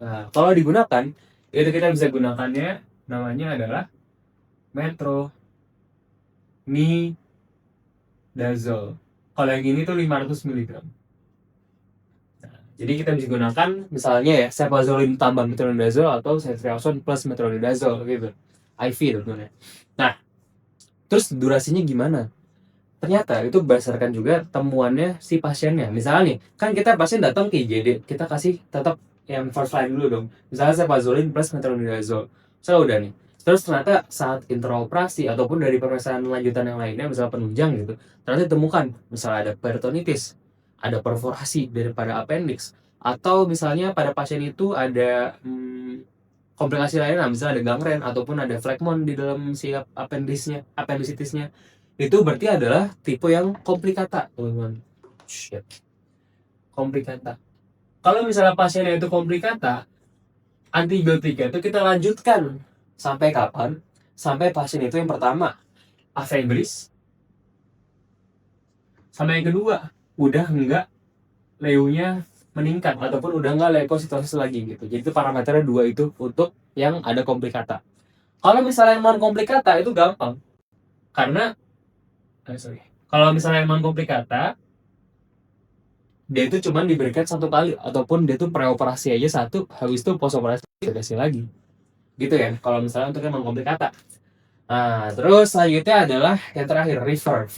Nah, kalau digunakan itu kita bisa gunakannya namanya adalah metronidazole. Kalau yang ini tuh 500 mg. Jadi kita bisa gunakan misalnya ya cefazolin tambah metronidazole atau ceftriaxone plus metronidazole gitu. IV tentunya. Nah, terus durasinya gimana? Ternyata itu berdasarkan juga temuannya si pasiennya. Misalnya nih, kan kita pasien datang ke IGD, kita kasih tetap yang first line dulu dong. Misalnya cefazolin plus metronidazole. So udah nih. Terus ternyata saat intraoperasi ataupun dari pemeriksaan lanjutan yang lainnya, misalnya penunjang gitu, ternyata ditemukan misalnya ada peritonitis, ada perforasi daripada appendix, atau misalnya pada pasien itu ada komplikasi lainnya, misalnya ada gangren ataupun ada phlegmon di dalam si appendicitisnya, itu berarti adalah tipe yang komplikata, teman-teman. Shit. Komplikata. Kalau misalnya pasiennya itu komplikata, antibiotika itu kita lanjutkan sampai kapan? Sampai pasien itu yang pertama afebris, sama yang kedua udah enggak leunya meningkat ataupun udah enggak leukositosis lagi gitu. Jadi itu parameternya dua itu untuk yang ada komplikata. Kalau misalnya yang non komplikata itu gampang karena kalau misalnya yang non komplikata dia itu cuma diberikan satu kali ataupun dia tuh preoperasi aja satu, habis itu post operasi dikasih lagi gitu ya kalau misalnya untuk yang non komplikata. Nah, terus selanjutnya adalah yang terakhir, refer.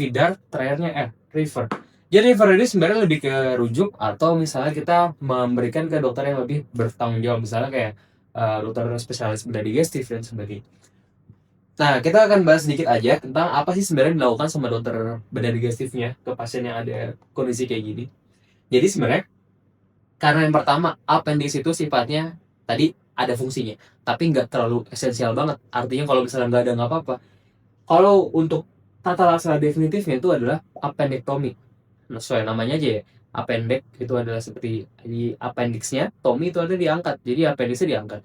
Terakhirnya refer. Jadi refer ini sebenarnya lebih ke rujuk atau misalnya kita memberikan ke dokter yang lebih bertanggung jawab, misalnya kayak dokter spesialis bedah digestif dan sebagainya. Nah, kita akan bahas sedikit aja tentang apa sih sebenarnya dilakukan sama dokter bedah digestifnya ke pasien yang ada kondisi kayak gini. Jadi sebenarnya karena yang pertama appendix itu sifatnya tadi ada fungsinya, tapi nggak terlalu esensial banget. Artinya kalau misalnya nggak ada nggak apa-apa. Kalau untuk tata laksana definitifnya itu adalah appendectomy. Nah, sesuai namanya aja ya. Appendix itu adalah seperti di appendixnya, tomy itu ada diangkat. Jadi appendixnya diangkat.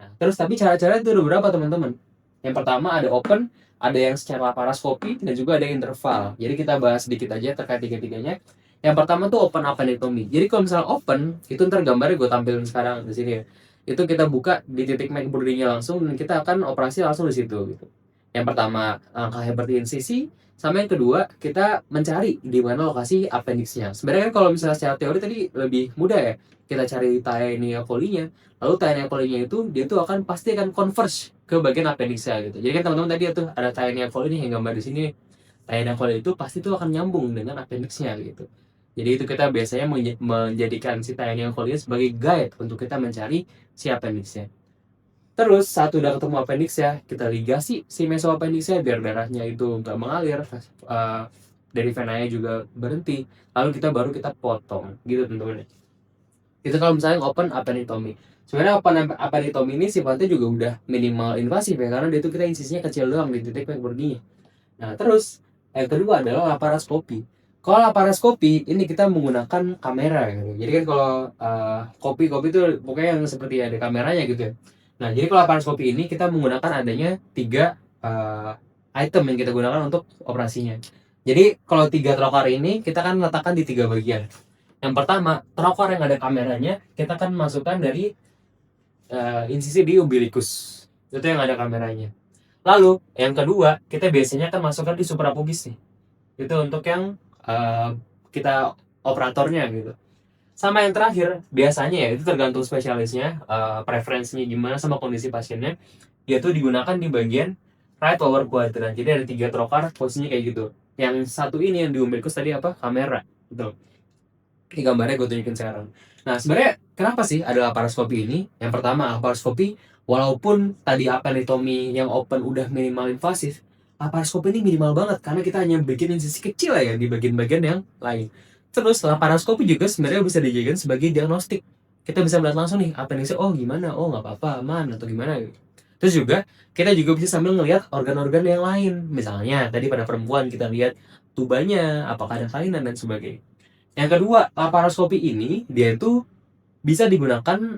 Nah, terus tapi cara-cara itu ada berapa teman-teman? Yang pertama ada open, ada yang secara laparoskopi, dan juga ada interval. Jadi kita bahas sedikit aja terkait tiga-tiganya. Yang pertama tuh open appendectomy. Jadi kalau misalnya open, itu ntar gambarnya gue tampilin sekarang di sini ya. Itu kita buka di titik McBurney-nya langsung dan kita akan operasi langsung di situ gitu. Yang pertama angka berarti insisi, sama yang kedua kita mencari di mana lokasi appendixnya. Sebenarnya kan kalau misalnya secara teori tadi lebih mudah ya. Kita cari Taenia colinya, lalu Taenia colinya itu dia tuh pasti akan converge ke bagian appendixnya gitu. Jadi kan teman-teman tadi tuh ada Taenia coli yang gambar di sini. Taenia coli itu pasti tuh akan nyambung dengan appendixnya gitu. Jadi itu kita biasanya menjadikan si Taenia coli sebagai guide untuk kita mencari si appendixnya. Terus saat udah ketemu appendix ya, kita ligasi si mesoappendixnya biar darahnya itu nggak mengalir, dari venanya juga berhenti. Lalu baru kita potong, gitu teman-teman. Itu kalau misalnya open appendectomy. Sebenarnya open appendectomy ini sifatnya juga udah minimal invasif ya, karena dia itu kita insisinya kecil doang di titik McBurney. Nah terus yang kedua adalah laparoskopi. Kalau laparoskopi ini kita menggunakan kamera gitu. Jadi kan kalau kopi itu pokoknya yang seperti ada kameranya gitu ya. Nah, jadi kalau laparoskopi ini kita menggunakan adanya 3 item yang kita gunakan untuk operasinya. Jadi kalau 3 trocar ini kita kan letakkan di 3 bagian. Yang pertama, trocar yang ada kameranya kita kan masukkan dari insisi di umbilicus. Itu yang ada kameranya. Lalu yang kedua, kita biasanya kan masukkan di suprapubis nih. Itu untuk yang kita operatornya gitu. Sama yang terakhir, biasanya ya itu tergantung spesialisnya, preferensinya gimana sama kondisi pasiennya, yaitu digunakan di bagian right lower quadrant. Jadi ada 3 trocar posisinya kayak gitu. Yang satu ini yang di umbilicus tadi apa? Kamera gitu. Ini gambarnya gue tunjukin sekarang. Nah sebenarnya kenapa sih ada laparoskopi ini? Yang pertama, laparoskopi walaupun tadi appendectomy yang open udah minimal invasif, laparoskopi ini minimal banget karena kita hanya bikin insisi kecil ya di bagian-bagian yang lain. Terus laparoskopi juga sebenarnya bisa dijadikan sebagai diagnostik. Kita bisa melihat langsung nih appendixnya, oh gimana, oh nggak apa-apa, aman atau gimana gitu. Terus juga kita juga bisa sambil ngelihat organ-organ yang lain. Misalnya tadi pada perempuan kita lihat tubanya, apakah ada kelainan dan sebagainya. Yang kedua, laparoskopi ini dia itu bisa digunakan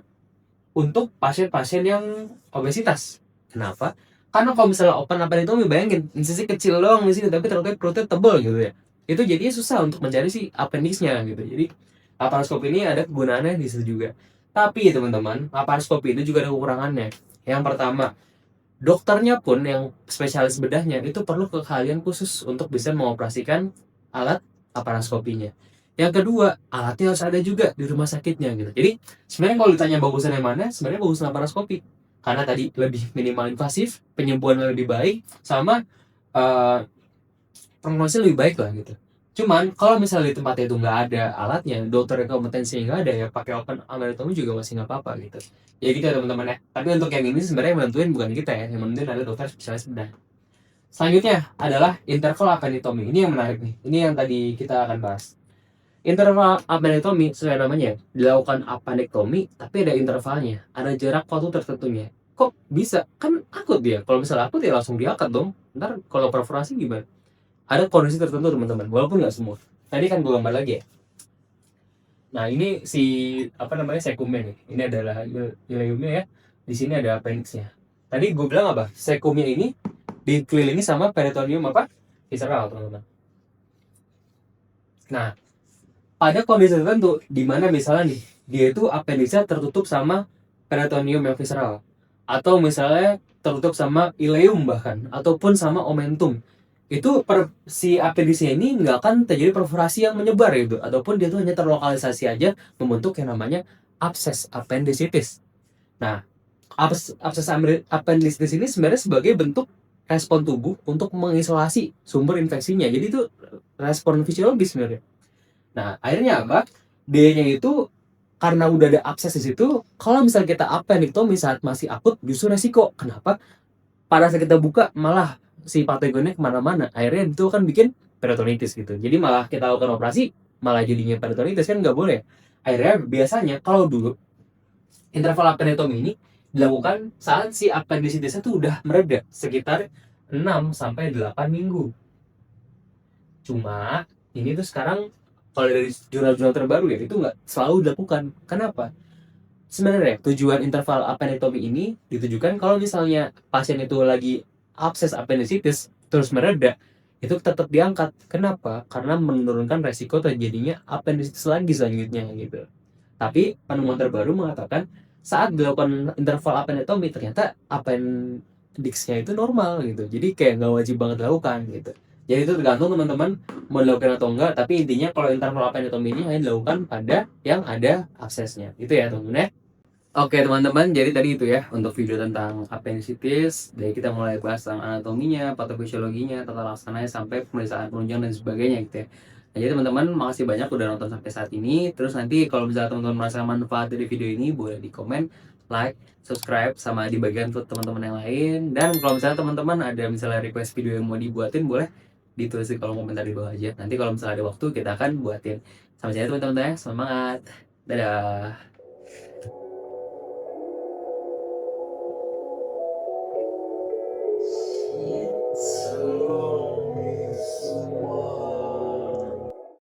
untuk pasien-pasien yang obesitas. Kenapa? Karena kalau misalnya open appendectomy, bayangin insisi kecil doang di sini tapi ternyata perutnya tebal gitu ya. Itu jadinya susah untuk mencari si appendixnya gitu. Jadi laparoskopi ini ada kegunaannya di situ juga. Tapi teman-teman, laparoskopi itu juga ada kekurangannya. Yang pertama, dokternya pun yang spesialis bedahnya itu perlu keahlian khusus untuk bisa mengoperasikan alat laparoskopinya. Yang kedua, alatnya harus ada juga di rumah sakitnya gitu. Jadi sebenarnya kalau ditanya bagusan yang mana, sebenarnya bagus laparoskopi. Karena tadi lebih minimal invasif, penyembuhan lebih baik, sama uh, prognosnya lebih baik lah gitu. Cuman kalau misalnya di tempatnya itu nggak ada alatnya, dokter yang kompetensi nggak ada, ya pakai open appendectomy juga masih nggak apa-apa gitu. Ya gitu ya teman-teman ya. Tapi untuk yang ini sebenarnya yang menentuin bukan kita ya, yang menentuin ada dokter spesialis bedah. Selanjutnya adalah interval appendectomy. Ini yang menarik nih. Ini yang tadi kita akan bahas. Interval appendectomy sesuai namanya dilakukan appendectomy tapi ada intervalnya, ada jarak waktu tertentunya. Kok bisa? Kan akut dia. Kalau misalnya akut ya langsung diangkat dong. Ntar kalau perforasi gimana? Ada kondisi tertentu teman-teman, walaupun nggak semua. Tadi kan gue gambar lagi ya. Nah ini si apa namanya sekumnya nih. Ini adalah ileumnya ya. Di sini ada appendixnya. Tadi gue bilang apa? Sekumnya ini dikelilingi sama peritoneum apa? Visceral teman-teman. Nah ada kondisi tertentu di mana misalnya nih dia itu appendixnya tertutup sama peritoneum yang visceral, atau misalnya tertutup sama ileum bahkan, ataupun sama omentum. Itu si appendixnya ini nggak akan terjadi perforasi yang menyebar gitu, ataupun dia tuh hanya terlokalisasi aja membentuk yang namanya abses appendicitis. Nah, abses appendicitis ini sebenarnya sebagai bentuk respon tubuh untuk mengisolasi sumber infeksinya. Jadi itu respon fisiologis sebenarnya. Nah, akhirnya apa? D-nya itu karena udah ada abses di situ, kalau misalnya kita appendectomy saat masih akut, justru resiko. Kenapa? Pada saat kita buka, malah si patogennya kemana-mana. Akhirnya itu kan bikin peritonitis gitu. Jadi malah kita lakukan operasi, malah jadinya peritonitis, kan nggak boleh. Akhirnya biasanya kalau dulu, interval appendectomy ini dilakukan saat si appendicitisnya tuh udah mereda, sekitar 6-8 minggu. Cuma, ini tuh sekarang kalau dari jurnal-jurnal terbaru ya itu nggak selalu dilakukan. Kenapa? Sebenarnya tujuan interval appendectomy ini ditujukan kalau misalnya pasien itu lagi abses appendicitis terus mereda, itu tetap diangkat. Kenapa? Karena menurunkan resiko terjadinya appendicitis lagi selanjutnya gitu. Tapi penemuan terbaru mengatakan saat dilakukan interval appendectomy ternyata appendixnya itu normal gitu. Jadi kayak nggak wajib banget dilakukan gitu. Jadi itu tergantung teman-teman mau dilakukan atau enggak, tapi intinya kalau interval appendectomy ini hanya dilakukan pada yang ada absesnya. Itu ya teman-teman ya. Oke teman-teman, jadi tadi itu ya untuk video tentang appendicitis. Dari kita mulai bahas tentang anatominya, patofisiologinya, tata laksananya, sampai pemeriksaan penunjang dan sebagainya gitu ya. Nah, jadi teman-teman makasih banyak udah nonton sampai saat ini. Terus nanti kalau misalnya teman-teman merasa manfaat dari video ini, boleh di komen, like, subscribe, sama di bagian tuh teman-teman yang lain. Dan kalau misalnya teman-teman ada misalnya request video yang mau dibuatin, boleh ditulis di kolom komentar di bawah aja. Nanti kalau misalnya ada waktu kita akan buatin. Sampai jumpa teman-teman ya, semangat. Dadah.